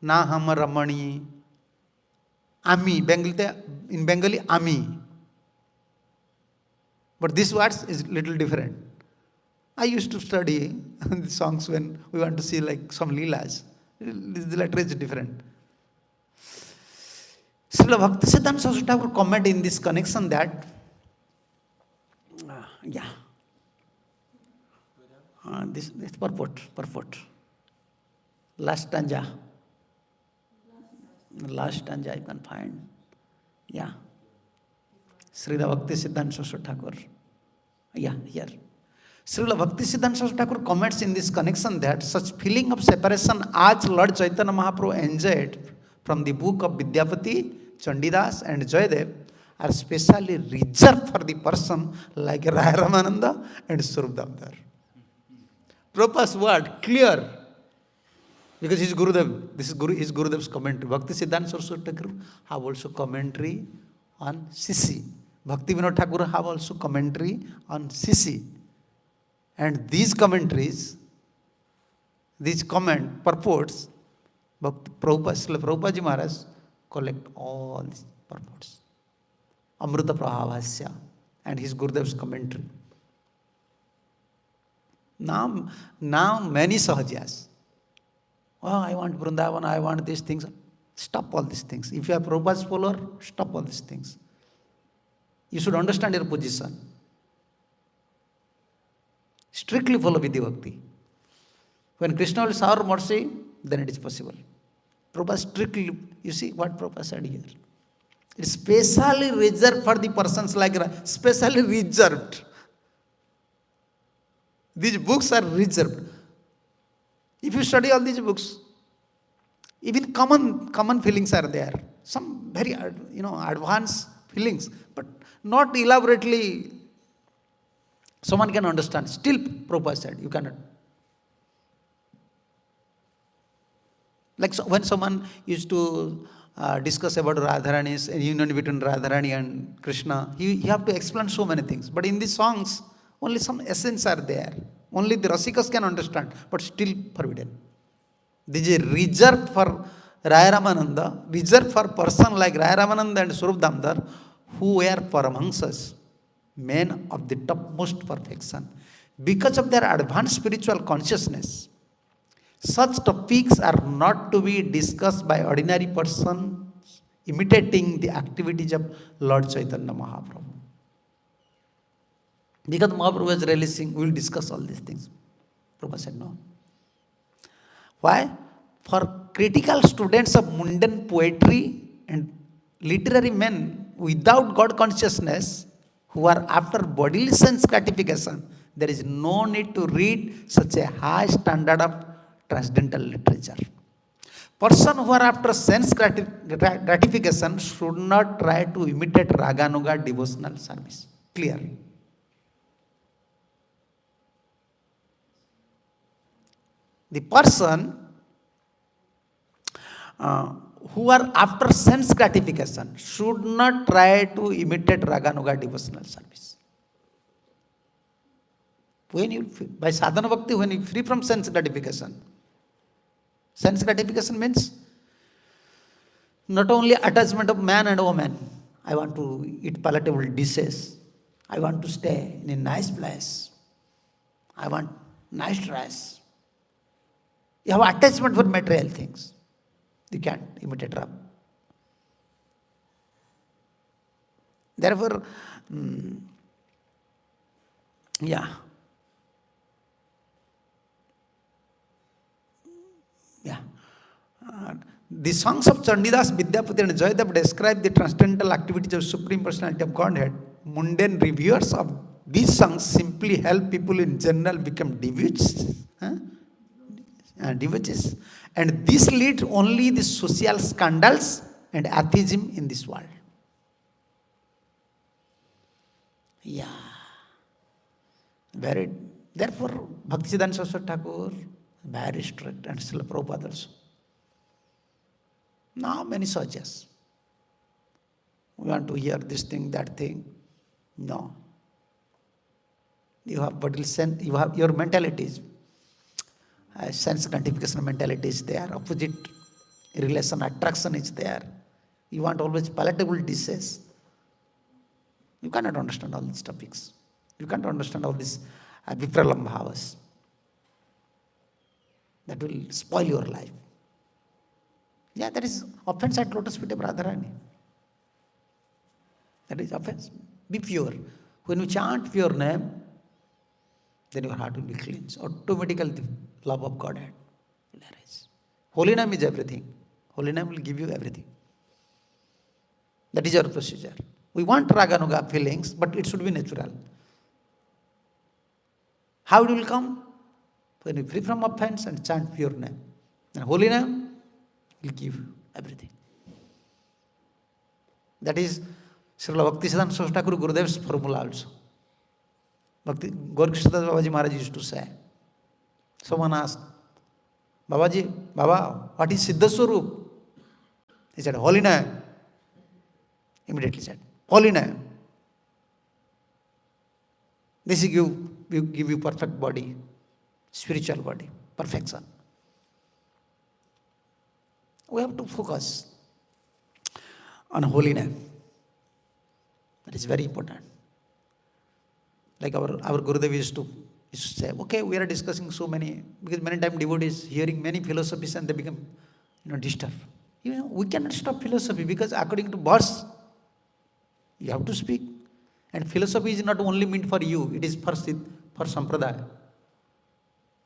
Na Hama Ramani. Ami. In Bengali, Ami. But this words is little different. I used to study the songs when we want to see like some leelas. The letter is different. Srila Bhaktisiddhanta Saraswati Thakur comment in this connection that this purport. Last stanza you can find. Yeah. Srila Bhaktisiddhanta Saraswati Thakur. Yeah, here. Srila Bhaktisiddhanta Saraswati Thakur comments in this connection that such feeling of separation as Lord Chaitanya Mahaprabhu enjoyed from the book of Vidyapati, Chandidas and Jayadev are specially reserved for the person like Raya Ramananda and Swarup Damodar. Prabhupada's word, clear. Because his Gurudev, this is his Gurudev's commentary. Bhakti Siddhanta Saraswati Thakur have also commentary on Sisi. Bhakti Vinod Thakur have also commentary on Sisi. And these commentaries, these purports, Prabhupada Maharaj collect all these purports. Amrita Prahavasya and his Gurudev's commentary. Now many Sahajas. Oh, I want Vrindavan, I want these things. Stop all these things. If you are Prabhupada's follower, stop all these things. You should understand your position. Strictly follow Vidhi Bhakti. When Krishna will shower mercy, then it is possible. Prabhupada strictly, you see what Prabhupada said here. It's specially reserved for the persons like specially reserved. These books are reserved. If you study all these books, even common feelings are there. Some very advanced feelings, but not elaborately. Someone can understand. Still, Prabhupada said, you cannot. Like when someone used to discuss about Radharani's union between Radharani and Krishna, you have to explain so many things. But in these songs, only some essence are there. Only the Rasikas can understand, but still forbidden. This is reserved for Raya Ramananda, reserved for person like Raya Ramananda and Swarup Damodar, who were Paramahamsas, men of the topmost perfection. Because of their advanced spiritual consciousness, such topics are not to be discussed by ordinary persons imitating the activities of Lord Chaitanya Mahaprabhu. Because Mahaprabhu is releasing, we will discuss all these things. Prabhupada said no. Why? For critical students of mundane poetry and literary men without God consciousness, who are after bodily sense gratification, there is no need to read such a high standard of transcendental literature. Persons who are after sense gratification should not try to imitate Raganuga devotional service. Clear? The person who are after sense gratification should not try to imitate Raganuga devotional service. When you, by sadhana bhakti, when you free from sense gratification means not only attachment of man and woman. I want to eat palatable dishes. I want to stay in a nice place. I want nice dress. You have attachment for material things. You can't imitate Ram. Therefore, the songs of Chandidas, Vidyapati and Jayadeva describe the transcendental activities of Supreme Personality of Godhead. Mundane reviewers of these songs simply help people in general become devotees. Devotees. And this leads only the social scandals and atheism in this world. Therefore, Bhaktisiddhanta Saraswati Thakur, very strict, and Srila Prabhupada also. Now many suggest. We want to hear this thing, that thing. No. You have bodily sense, you have your mentalities. Sense gratification mentality is there. Opposite relation, attraction is there. You want always palatable dishes. You cannot understand all these topics. You can't understand all these vipralambhavas. That will spoil your life. That is offense at lotus feet of Radharani. That is offense. Be pure. When you chant pure name, then your heart will be cleansed. Automatically the love of Godhead will arise. Holy name is everything. Holy name will give you everything. That is our procedure. We want Raganuga feelings, but it should be natural. How it will come? When you free from offense and chant pure name. And holy name will give everything. That is Srila Bhaktisiddhanta Saraswati Thakur Gurudev's formula also. Bhakti Gaur Krishnadas Babaji Maharaj used to say. Someone asked, Babaji, Baba, what is Siddha Swarup? He said, holy name. Immediately said, holy name. This will give you perfect body, spiritual body, perfection. We have to focus on holy name. That is very important. Like our Gurudev used to say, okay, we are discussing so many, because many times devotees hearing many philosophies and they become, disturbed. We cannot stop philosophy because according to verse, you have to speak. And philosophy is not only meant for you, it is for Sampradaya.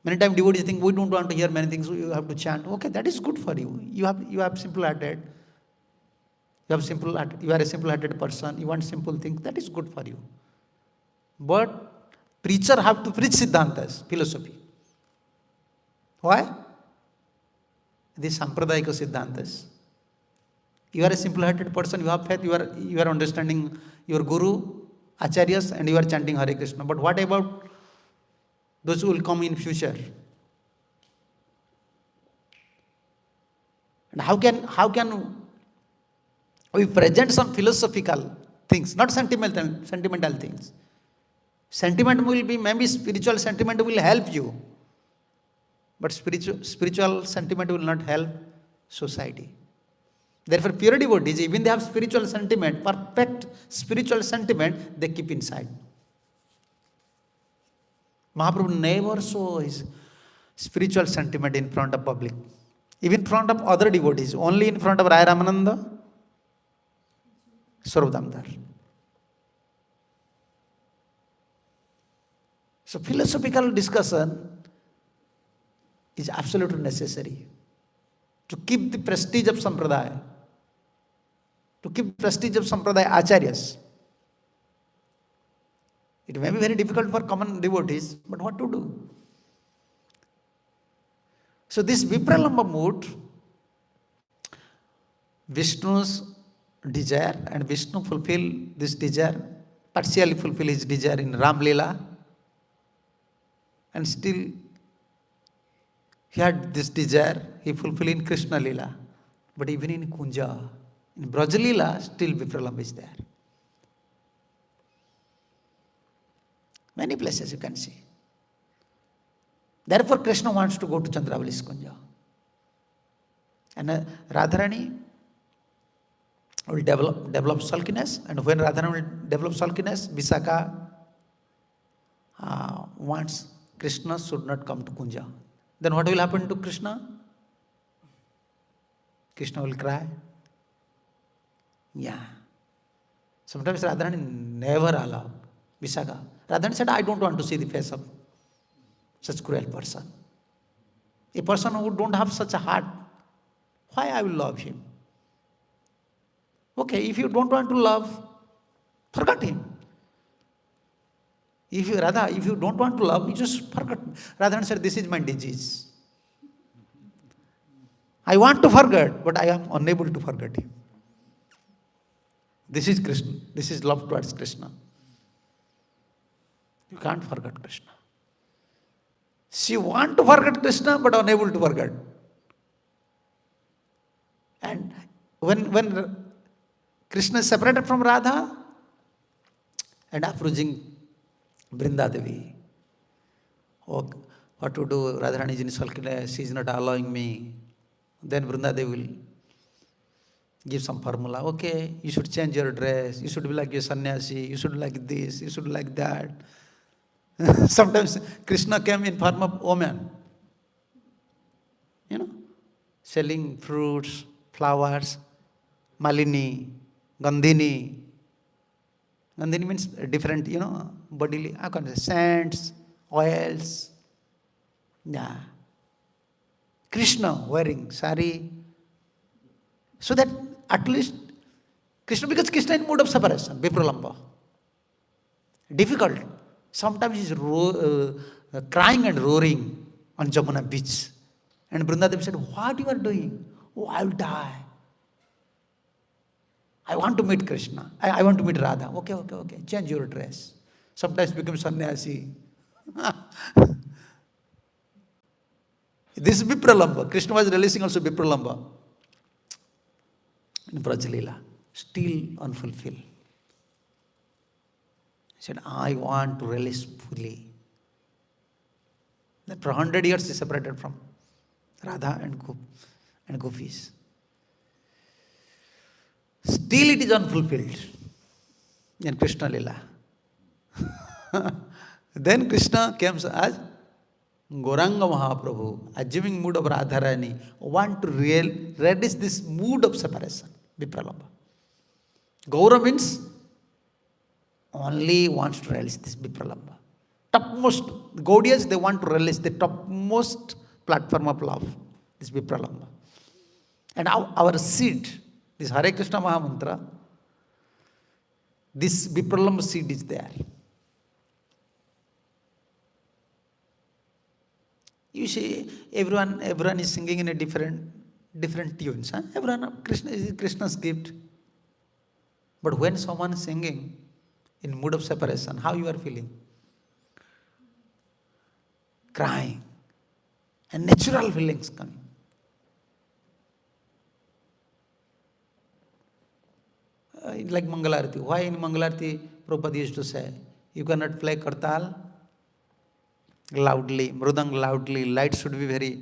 Many times devotees think we don't want to hear many things, so you have to chant. Okay, that is good for you. You have simple-hearted. You are a simple-hearted person. You want simple things. That is good for you. But preacher have to preach Siddhantas, philosophy. Why? These Sampradayika Siddhantas. You are a simple-hearted person. You have faith. You are understanding your Guru, Acharyas, and you are chanting Hare Krishna. But what about those who will come in future? And how can we present some philosophical things, not sentimental things? Sentiment will be, maybe spiritual sentiment will help you, but spiritual sentiment will not help society. Therefore, pure devotees, even they have spiritual sentiment, perfect spiritual sentiment, they keep inside. Mahaprabhu never saw his spiritual sentiment in front of public, even in front of other devotees, only in front of Raya Ramananda, Swarup Damodar. So philosophical discussion is absolutely necessary to keep the prestige of Sampradaya, to keep prestige of Sampradaya Acharyas. It may be very difficult for common devotees, but what to do? So this Vipralamba mood, Vishnu's desire, and Vishnu fulfill this desire, partially fulfill his desire in Ram Leela, and still he had this desire, he fulfilled in Krishna Leela. But even in Kunja, in Braj Leela, still Vipralamba is there. Many places you can see. Therefore, Krishna wants to go to Chandravali's Kunja. And Radharani will develop sulkiness, and when Radharani will develop sulkiness, Visakha wants Krishna should not come to Kunja. Then what will happen to Krishna? Krishna will cry. Yeah. Sometimes Radharani never allowed Visakha. Radharani said, I don't want to see the face of such cruel person. A person who don't have such a heart, why I will love him? Okay, if you don't want to love, forget him. If you don't want to love, you just forget. Radharani said, this is my disease. I want to forget, but I am unable to forget him. This is Krishna. This is love towards Krishna. You can't forget Krishna. She wants to forget Krishna, but unable to forget. And when Krishna is separated from Radha and approaching Vrindadevi, oh, what to do? Radharani is in sulkiness, she is not allowing me. Then Vrindadevi will give some formula. Okay, you should change your dress, you should be like a sannyasi, you should like this, you should like that. Sometimes Krishna came in form of woman, selling fruits, flowers, Malini, Gandhini. Gandhini means different, bodily, I can say, scents, oils. Yeah. Krishna wearing sari. So that at least Krishna, because Krishna in mood of separation, Vipralamba. Difficult. Sometimes he's crying and roaring on Jamuna beach. And Vrindadevi said, what you are doing? Oh, I will die. I want to meet Krishna. I want to meet Radha. Okay. Change your dress. Sometimes become sannyasi. This is Vipralamba. Krishna was releasing also Vipralamba in Brajalila. Still unfulfilled. He said, I want to release fully. Then for 100 years he separated from Radha and Gopis. Still it is unfulfilled in Krishna Lila. Then Krishna came as Gauranga Mahaprabhu, assuming mood of Radharani, want to release this mood of separation, Vipralamba. Gaura means only wants to release this Vipralamba. Topmost, Gaudiyas, they want to release the topmost platform of love, this Vipralamba. And our seed, this Hare Krishna Mahamantra, this Vipralamba seed is there. You see, everyone is singing in a different tunes. Huh? Everyone, Krishna is Krishna's gift. But when someone is singing in mood of separation, how you are feeling? Crying. And natural feelings coming. Like Mangalarati. Why in Mangalarati, Prabhupada used to say, you cannot play Kartal loudly, Mrudang loudly, light should be very,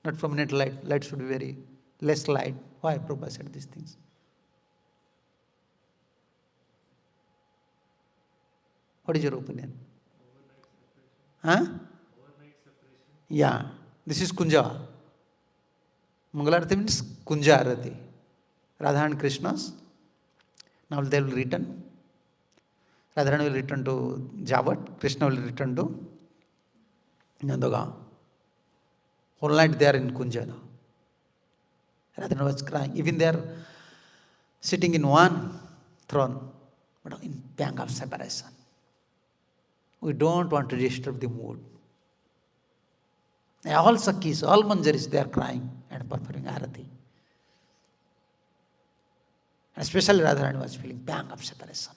not prominent light should be very less light. Why Prabhupada said these things? What is your opinion? Huh? Yeah, this is Kunja. Mangalarati means Kunja Arati. Radha and Krishna's. Now they will return. Radharani will return to Javat. Krishna will return to Nandogaon. Whole night they are in Kunja now. Radharani was crying. Even they are sitting in one throne, but in pang of separation. We don't want to disturb the mood. All Sakhis, all Manjaris, they are crying and performing Arati. Especially Radharani was feeling pang of separation.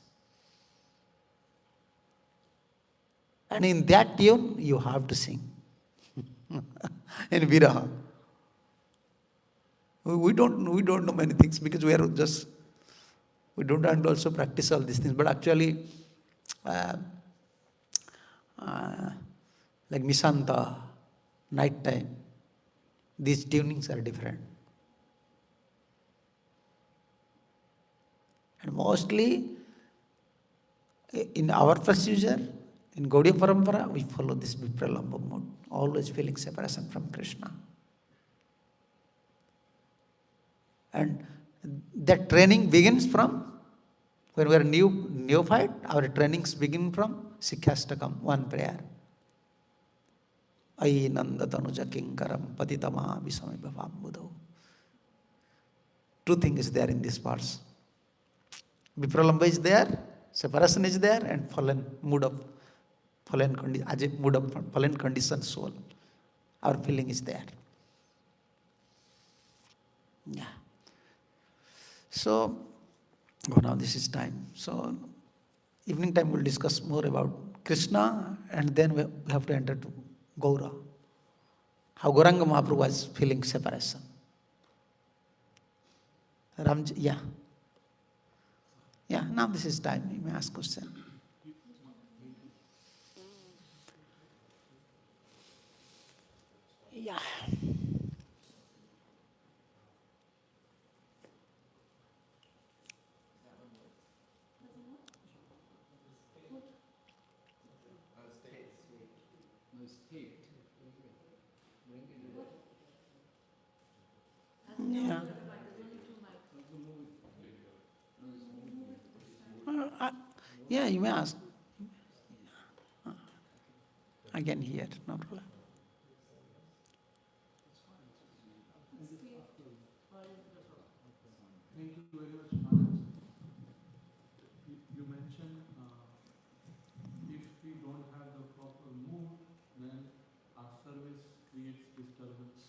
And in that tune, you have to sing. In Viraha. We don't know many things because we don't want to also practice all these things. But actually, like Misanta, night time, these tunings are different. And mostly, in our procedure, in Gaudiya Parampara, we follow this Vipralamba mode, always feeling separation from Krishna. And that training begins from, when we are neophyte, our trainings begin from Sikhastakam, one prayer. Ai nanda tanuja kinkaram patitama visami bhavam buddho. Two things is there in this verse. Vipralamba is there, separation is there, and fallen condition soul. Our feeling is there. Yeah. So, now this is time. So, evening time we'll discuss more about Krishna, and then we have to enter to Gaura. How Gauranga Mahaprabhu was feeling separation. Ramji, yeah. Yeah, now this is time. You may ask question. Yeah. Yeah. Yeah, you may ask. I can hear, no problem. Thank you very much, Maharaj. You mentioned if we don't have the proper mood, then our service creates disturbance.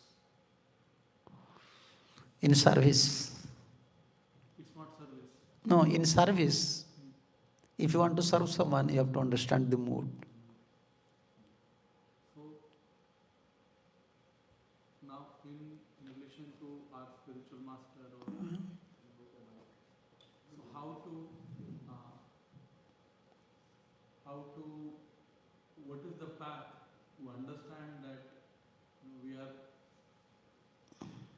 In service. It's not service. No, in service, if you want to serve someone, you have to understand the mood. So now in relation to our spiritual master, or so what is the path to understand that we are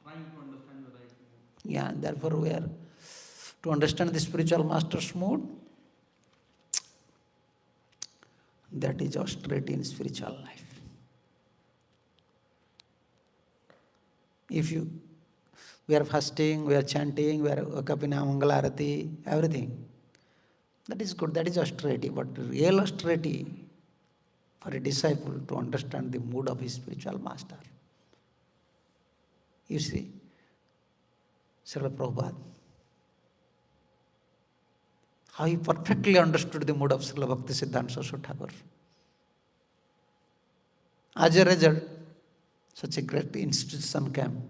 trying to understand the right mood? Yeah, and therefore we are to understand the spiritual master's mood. That is austerity in spiritual life. If we are fasting, we are chanting, we are Kapina Mangalarati, everything. That is good, that is austerity. But real austerity for a disciple to understand the mood of his spiritual master. You see, Srila Prabhupada, how he perfectly understood the mood of Srila Bhakti Siddhanta Saraswati Thakur. As a result, such a great institution came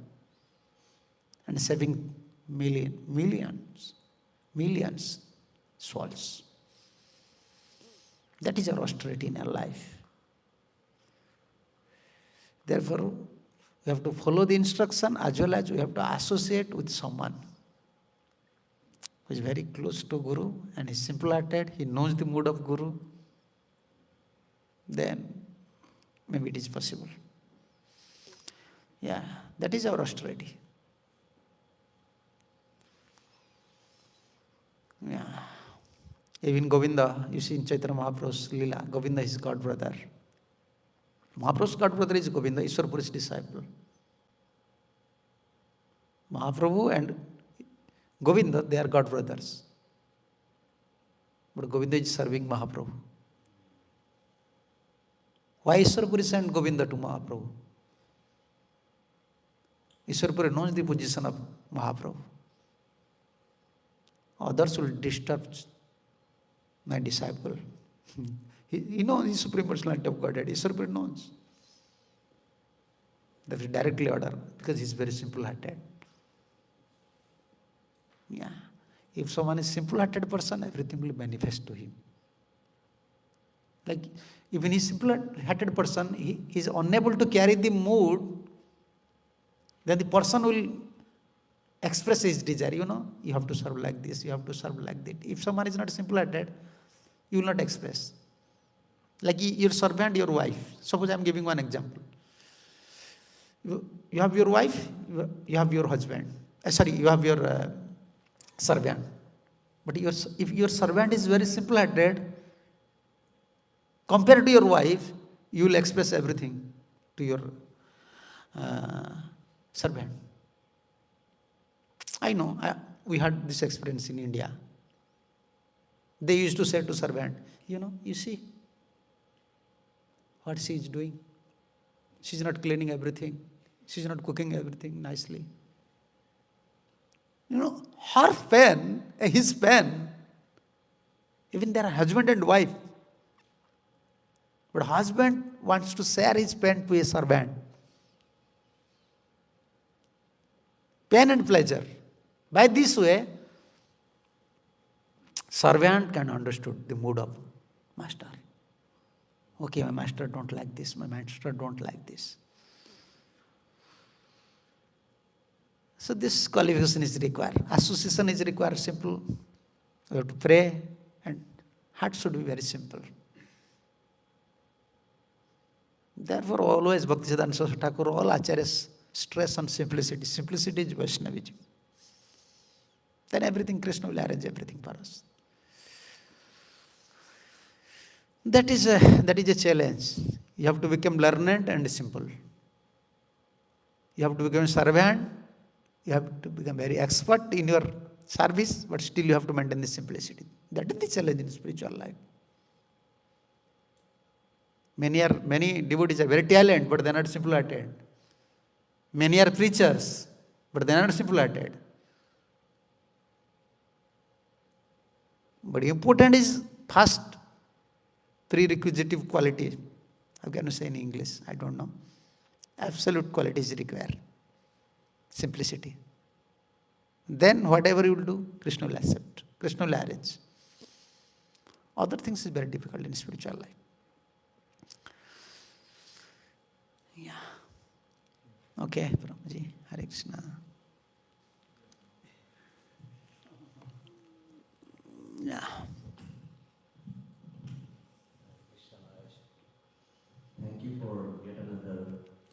and saving millions souls. That is our austerity in our life. Therefore, we have to follow the instruction as well as we have to associate with someone who is very close to Guru and is simple-hearted, he knows the mood of Guru. Then maybe it is possible. Yeah, that is our austerity. Yeah. Even Govinda, you see in Chaitanya Mahaprabhu's Leela, Govinda is God brother. Mahaprabhu's God brother is Govinda, Ishwarpuri's disciple. Mahaprabhu and Govinda, they are God brothers. But Govinda is serving Mahaprabhu. Why Ishwarpuri sent Govinda to Mahaprabhu? Ishwarpuri knows the position of Mahaprabhu. Others will disturb my disciple. He knows the Supreme Personality of Godhead. Ishwarpuri knows. That is directly order because he is very simple-hearted. Yeah. If someone is simple-hearted person, everything will manifest to him. Like, even he is simple-hearted person, he is unable to carry the mood, then the person will express his desire. You have to serve like this, you have to serve like that. If someone is not simple-hearted, you will not express. Like your servant, your wife. Suppose I am giving one example. You have your wife, you have your husband. You have your servant. But if your servant is very simple-hearted, compared to your wife, you will express everything to your servant. I know, we had this experience in India. They used to say to servant, you see what she is doing. She is not cleaning everything. She is not cooking everything nicely. Her pain, his pain, even they are husband and wife. But husband wants to share his pain to a servant. Pain and pleasure. By this way, servant can understood the mood of master. Okay, my master don't like this, my master don't like this. So this qualification is required. Association is required, simple. We have to pray and heart should be very simple. Therefore, always Bhaktisiddhanta Saraswati Thakur, all acharyas stress on simplicity. Simplicity is Vaishnavism. Then everything, Krishna will arrange everything for us. That is a challenge. You have to become learned and simple. You have to become a servant. You have to become very expert in your service, but still you have to maintain the simplicity. That is the challenge in spiritual life. Many devotees are very talented, but they are not simple-hearted. Many are preachers, but they are not simple-hearted. But important is first prerequisite quality. How can you say in English? I don't know. Absolute quality is required. Simplicity. Then whatever you will do, Krishna will accept. Krishna will arrange. Other things is very difficult in spiritual life. Yeah. Okay, Prabhuji. Hare Krishna. Yeah. Krishna Maharaj. Thank you for yet another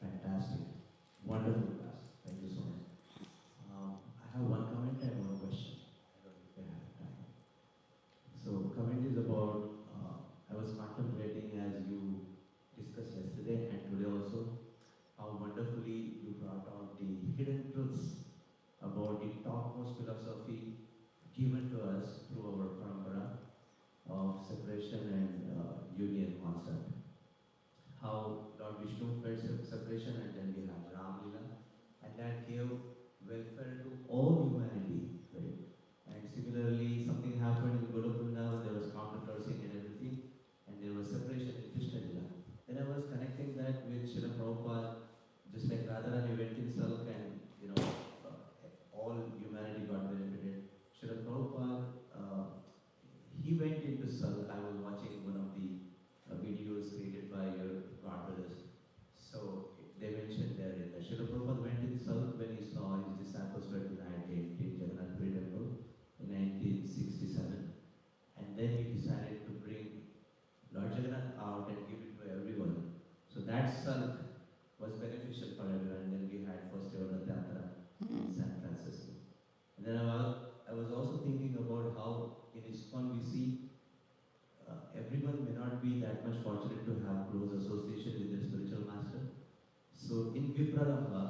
fantastic, wonderful class. Thank you so much. I have one comment and one question. I don't know if I have time. So, comment is about, I was contemplating as you discussed yesterday and today also, how wonderfully you brought out the hidden truths about the topmost philosophy given to us through our parampara of separation and union concept. How Lord Vishnu felt separation and then we have Ram Lila, and that gave welfare to all humanity, right? And similarly, something happened in Godopunda, there was controversy and everything, and there was separation in Krishna Lila. Then I was connecting that with Srila Prabhupada, just like Radharani went in Salk and, all humanity got benefited. Srila Prabhupada, he went into Salk. I was watching one of the videos created by your godbrothers. So they mentioned there in the Srila Prabhupada went in Salk when he saw his disciples were denied in Jagannath Puri Temple in 1967. And then he decided to bring Lord Jagannath out and give it to everyone. So that Salk was beneficial for everyone. And then we had first ever Rath Yatra in San Francisco. And then I was also thinking about how in ISKCON we see everyone may not be that much fortunate to have close association with their spiritual master. So in Vipralambha,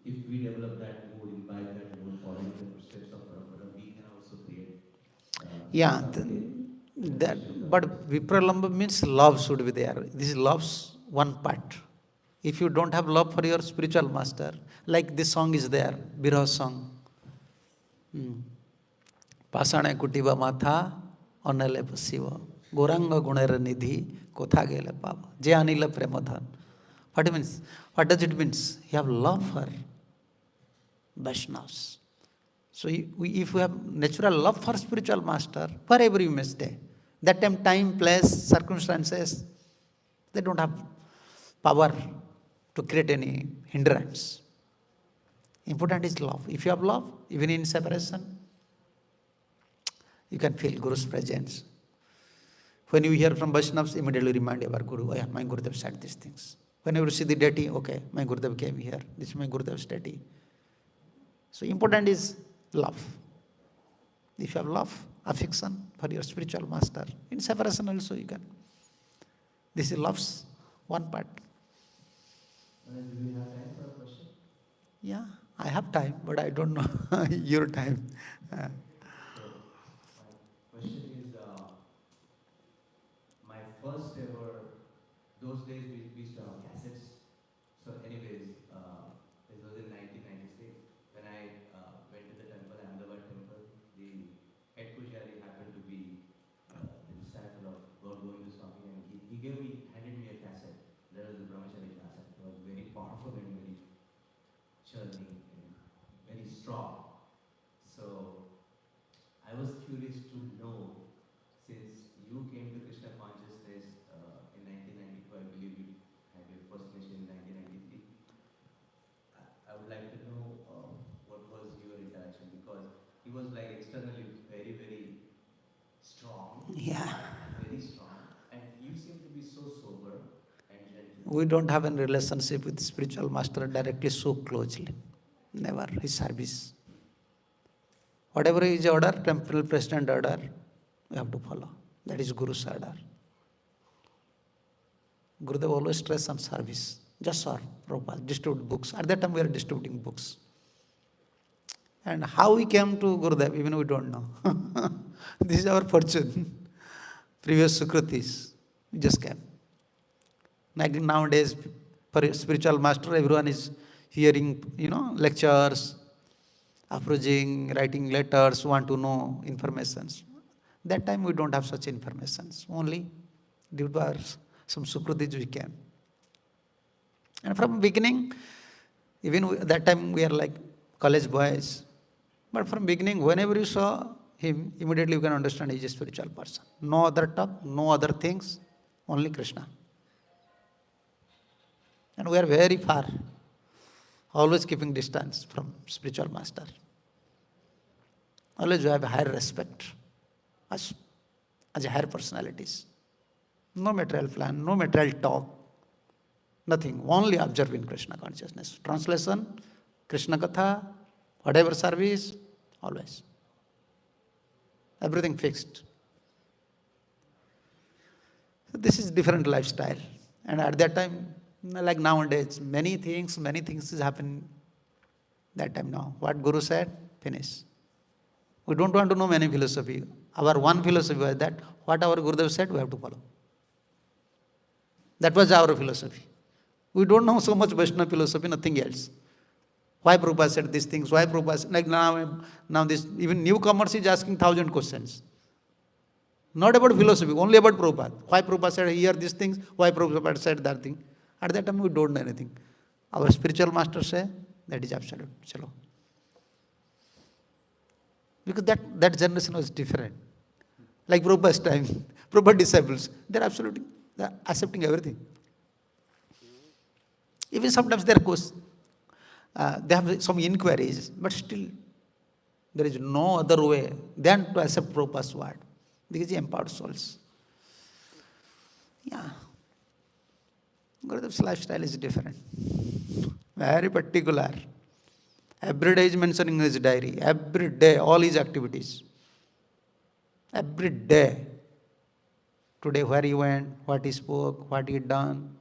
if we develop that mood, invite that mood, following the footsteps of Parampara, we can also create. Yeah, but Vipralambha means love should be there. This is love's one part. If you don't have love for your spiritual master, like this song is there, Birah song. Pasane kutiva matha, onele pasiva. Goranga gunera nidhi, kotha gele pava. Je anila premadhan. What it means? What does it mean? You have love for Vaishnavas. So if you have natural love for spiritual master, wherever you may stay, that time, place, circumstances, they don't have power to create any hindrance. Important is love. If you have love, even in separation, you can feel Guru's presence. When you hear from Vaishnavas, immediately remind your Guru, oh yeah, my Gurudev said these things. Whenever you see the deity, okay, my Gurudev came here, this is my Gurudev's deity. So important is love. If you have love, affection for your spiritual master, in separation also you can. This is love's one part. Do we have time for a question? Yeah, I have time, but I don't know your time. So, my question is, my first ever, those days we used to have cassettes. So anyways, this was in 1996. When I went to the temple, Ahmedabad temple, the head pujari happened to be the disciple of Lord Govinda Swami, and he handed me a cassette. There was a Brahmachari cassette. It was very powerful and very churning and very strong. So I was curious to know, since you came to Krishna consciousness in 1992, I believe you had your first mission in 1993. I would like to know what was your interaction, because he was like externally very, very strong. Yeah. Very strong. And you seem to be so sober and gentle. We don't have a relationship with spiritual master directly so closely. Never. His service. Whatever is order, temple president order, we have to follow. That is Guru's order. Gurudev always stress on service. Just serve, Prabhupada, distribute books. At that time we are distributing books. And how we came to Gurudev, even we don't know. This is our fortune. Previous Sukritis, we just came. Like nowadays, for a spiritual master, everyone is hearing, lectures, approaching, writing letters, want to know informations. That time we don't have such informations. Only due to our some Sukritis we came. And from beginning, even that time we are like college boys. But from beginning, whenever you saw, him, immediately you can understand he is a spiritual person. No other talk, no other things, only Krishna. And we are very far, always keeping distance from spiritual master. Always we have higher respect as a higher personalities. No material plan, no material talk, nothing. Only observing Krishna consciousness. Translation, Krishna Katha, whatever service, always. Everything fixed. So this is different lifestyle. And at that time, like nowadays, many things is happening that time now. What Guru said, finish. We don't want to know many philosophy. Our one philosophy was that what our Gurudev said, we have to follow. That was our philosophy. We don't know so much Vaishnava philosophy, nothing else. Why Prabhupada said these things? Why Prabhupada said, like now this, even newcomers is asking 1,000 questions. Not about philosophy, only about Prabhupada. Why Prabhupada said here these things? Why Prabhupada said that thing? At that time we don't know anything. Our spiritual master say, that is absolute. Chalo. Because that generation was different. Like Prabhupada's time, Prabhupada disciples, they're accepting everything. Even sometimes they have some inquiries, but still there is no other way than to accept Prabhupada's word. Because he empowered souls. Yeah. Gurudev's lifestyle is different. Very particular. Every day is mentioning in his diary. Every day, all his activities. Every day. Today, where he went, what he spoke, what he done,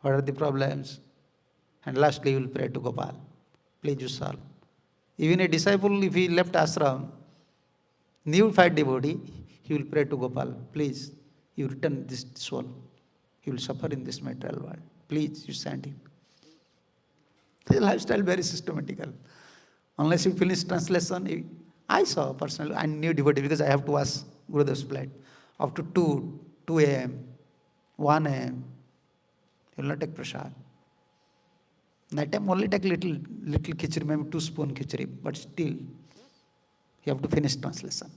what are the problems. And lastly, he will pray to Gopal. Please you solve. Even a disciple, if he left ashram, neophyte devotee, he will pray to Gopal. Please, you return this soul. He will suffer in this material world. Please, you send him. His lifestyle very systematical. Unless you finish translation, I saw personally, I knew devotee because I have to ask Gurudev's flight. Up to 2 a.m., 1 a.m., he will not take prasad. Night time only take little khichdi, maybe 2 spoon khichdi, but still, you have to finish translation.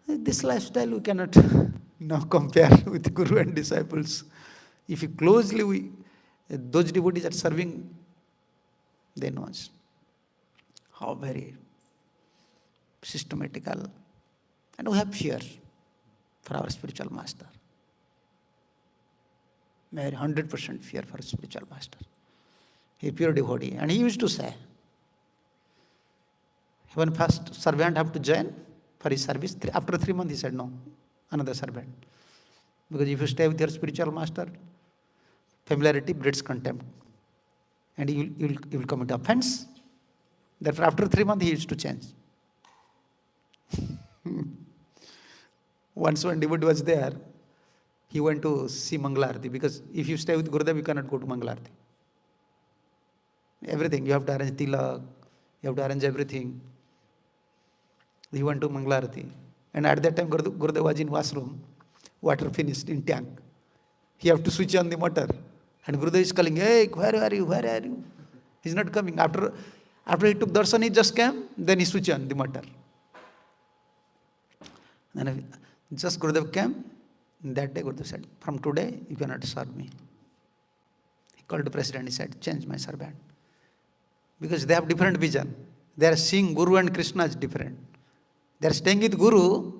This lifestyle we cannot now compare with Guru and disciples. If you closely, those devotees are serving, they know how very systematical. And we have fear for our spiritual master. Very 100% fear for spiritual master. He pure devotee. And he used to say, when first servant have to join for his service, after 3 months he said, no, another servant. Because if you stay with your spiritual master, familiarity breeds contempt. And you will commit offense. Therefore, after 3 months he used to change. Once one devotee was there, he went to see Mangalarti, because if you stay with Gurudev, you cannot go to Mangalarti. Everything, you have to arrange tilak, you have to arrange everything. He went to Mangalarti. And at that time, Gurudev was in washroom, water finished in tank. He have to switch on the motor. And Gurudev is calling, hey, where are you, where are you? He's not coming. After he took darshan, he just came, then he switched on the motor. And just Gurudev came. That day Gurudev said, from today you cannot serve me. He called the president, he said, change my servant. Because they have different vision. They are seeing Guru and Krishna as different. They are staying with Guru,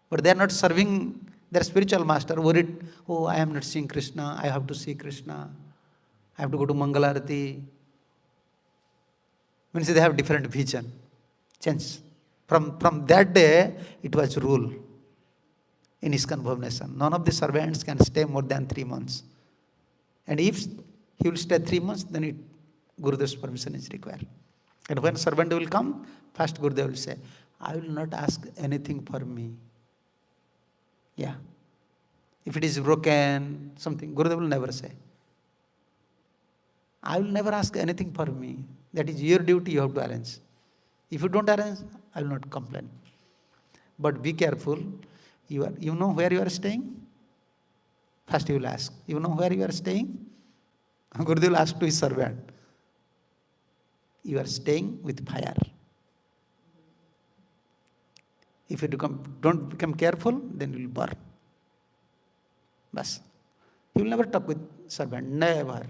but they are not serving their spiritual master. Worried, oh, I am not seeing Krishna, I have to see Krishna. I have to go to Mangalarati. Means they have different vision. Change. From that day, it was rule. In ISKCON Bhubaneswar, none of the servants can stay more than 3 months. And if he will stay 3 months, then Gurudev's permission is required. And when servant will come, first Gurudev will say, I will not ask anything for me. Yeah. If it is broken, something, Gurudev will never say. I will never ask anything for me. That is your duty, you have to arrange. If you don't arrange, I will not complain. But be careful. You know where you are staying? First you will ask, you know where you are staying? Gurudev will ask to his servant. You are staying with fire. If you don't become careful, then you will burn. Bas. He will never talk with servant, never.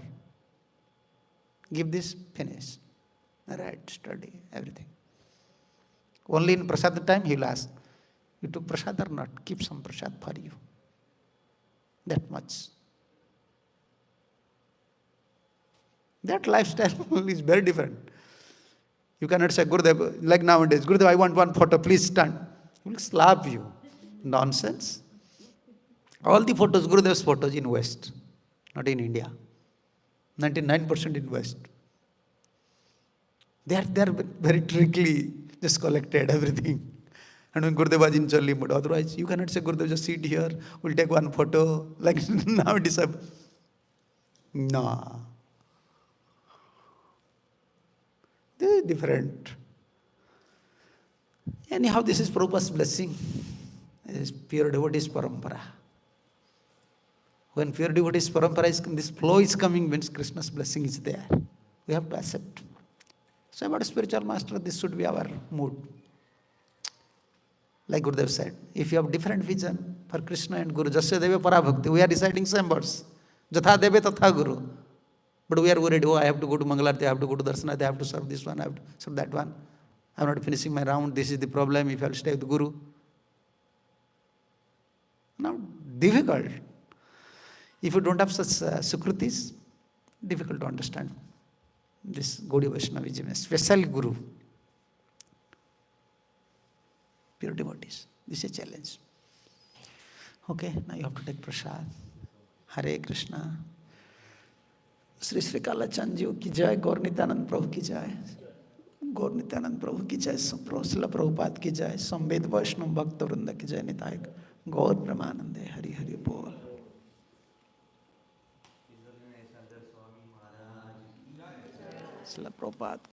Give this, finish. Write, study, everything. Only in prasad time he will ask, you took prasad or not? Keep some prasad for you. That much. That lifestyle is very different. You cannot say, Gurudev, like nowadays, Gurudev, I want one photo, please stand. He will slap you. Nonsense. All the photos, Gurudev's photos in West, not in India. 99% in West. They are very trickily just collected everything. And when Gurudev was in Charlie mood, otherwise you cannot say, Gurudev, just sit here, we'll take one photo. Like now it is a... No. This is different. Anyhow, this is Prabhupada's blessing. This is pure devotees parampara. When pure devotees parampara is, this flow is coming, means Krishna's blessing is there. We have to accept. So about spiritual master, this should be our mood. Like Gurudev said, if you have different vision for Krishna and Guru, Jasya Deva Parabhakti, we are reciting same words. Jatha Deve Tatha Guru. But we are worried, oh, I have to go to Mangalarti, I have to go to Darshana, I have to serve this one, I have to serve that one. I am not finishing my round, this is the problem if I will stay with Guru. Now, difficult. If you don't have such sukritis, difficult to understand this Gaudiya Vaishnavism, especially Guru. Pure devotees. This is a challenge. Okay, now you have to take prasad. Hare Krishna. Sri Sri Kalachan Ji ki jai, Gaur Nityanand Prabhu ki jai. Gaur Nityanand Prabhu ki jai, Srila Prabhupada ki jai, Samved Vaishnav Bhakta Vrinda ki jai, Nitaya Gaur Brahmanande, Hari Hari Bol. His Holiness Haladhara Swami Maharaj. Srila Prabhupada.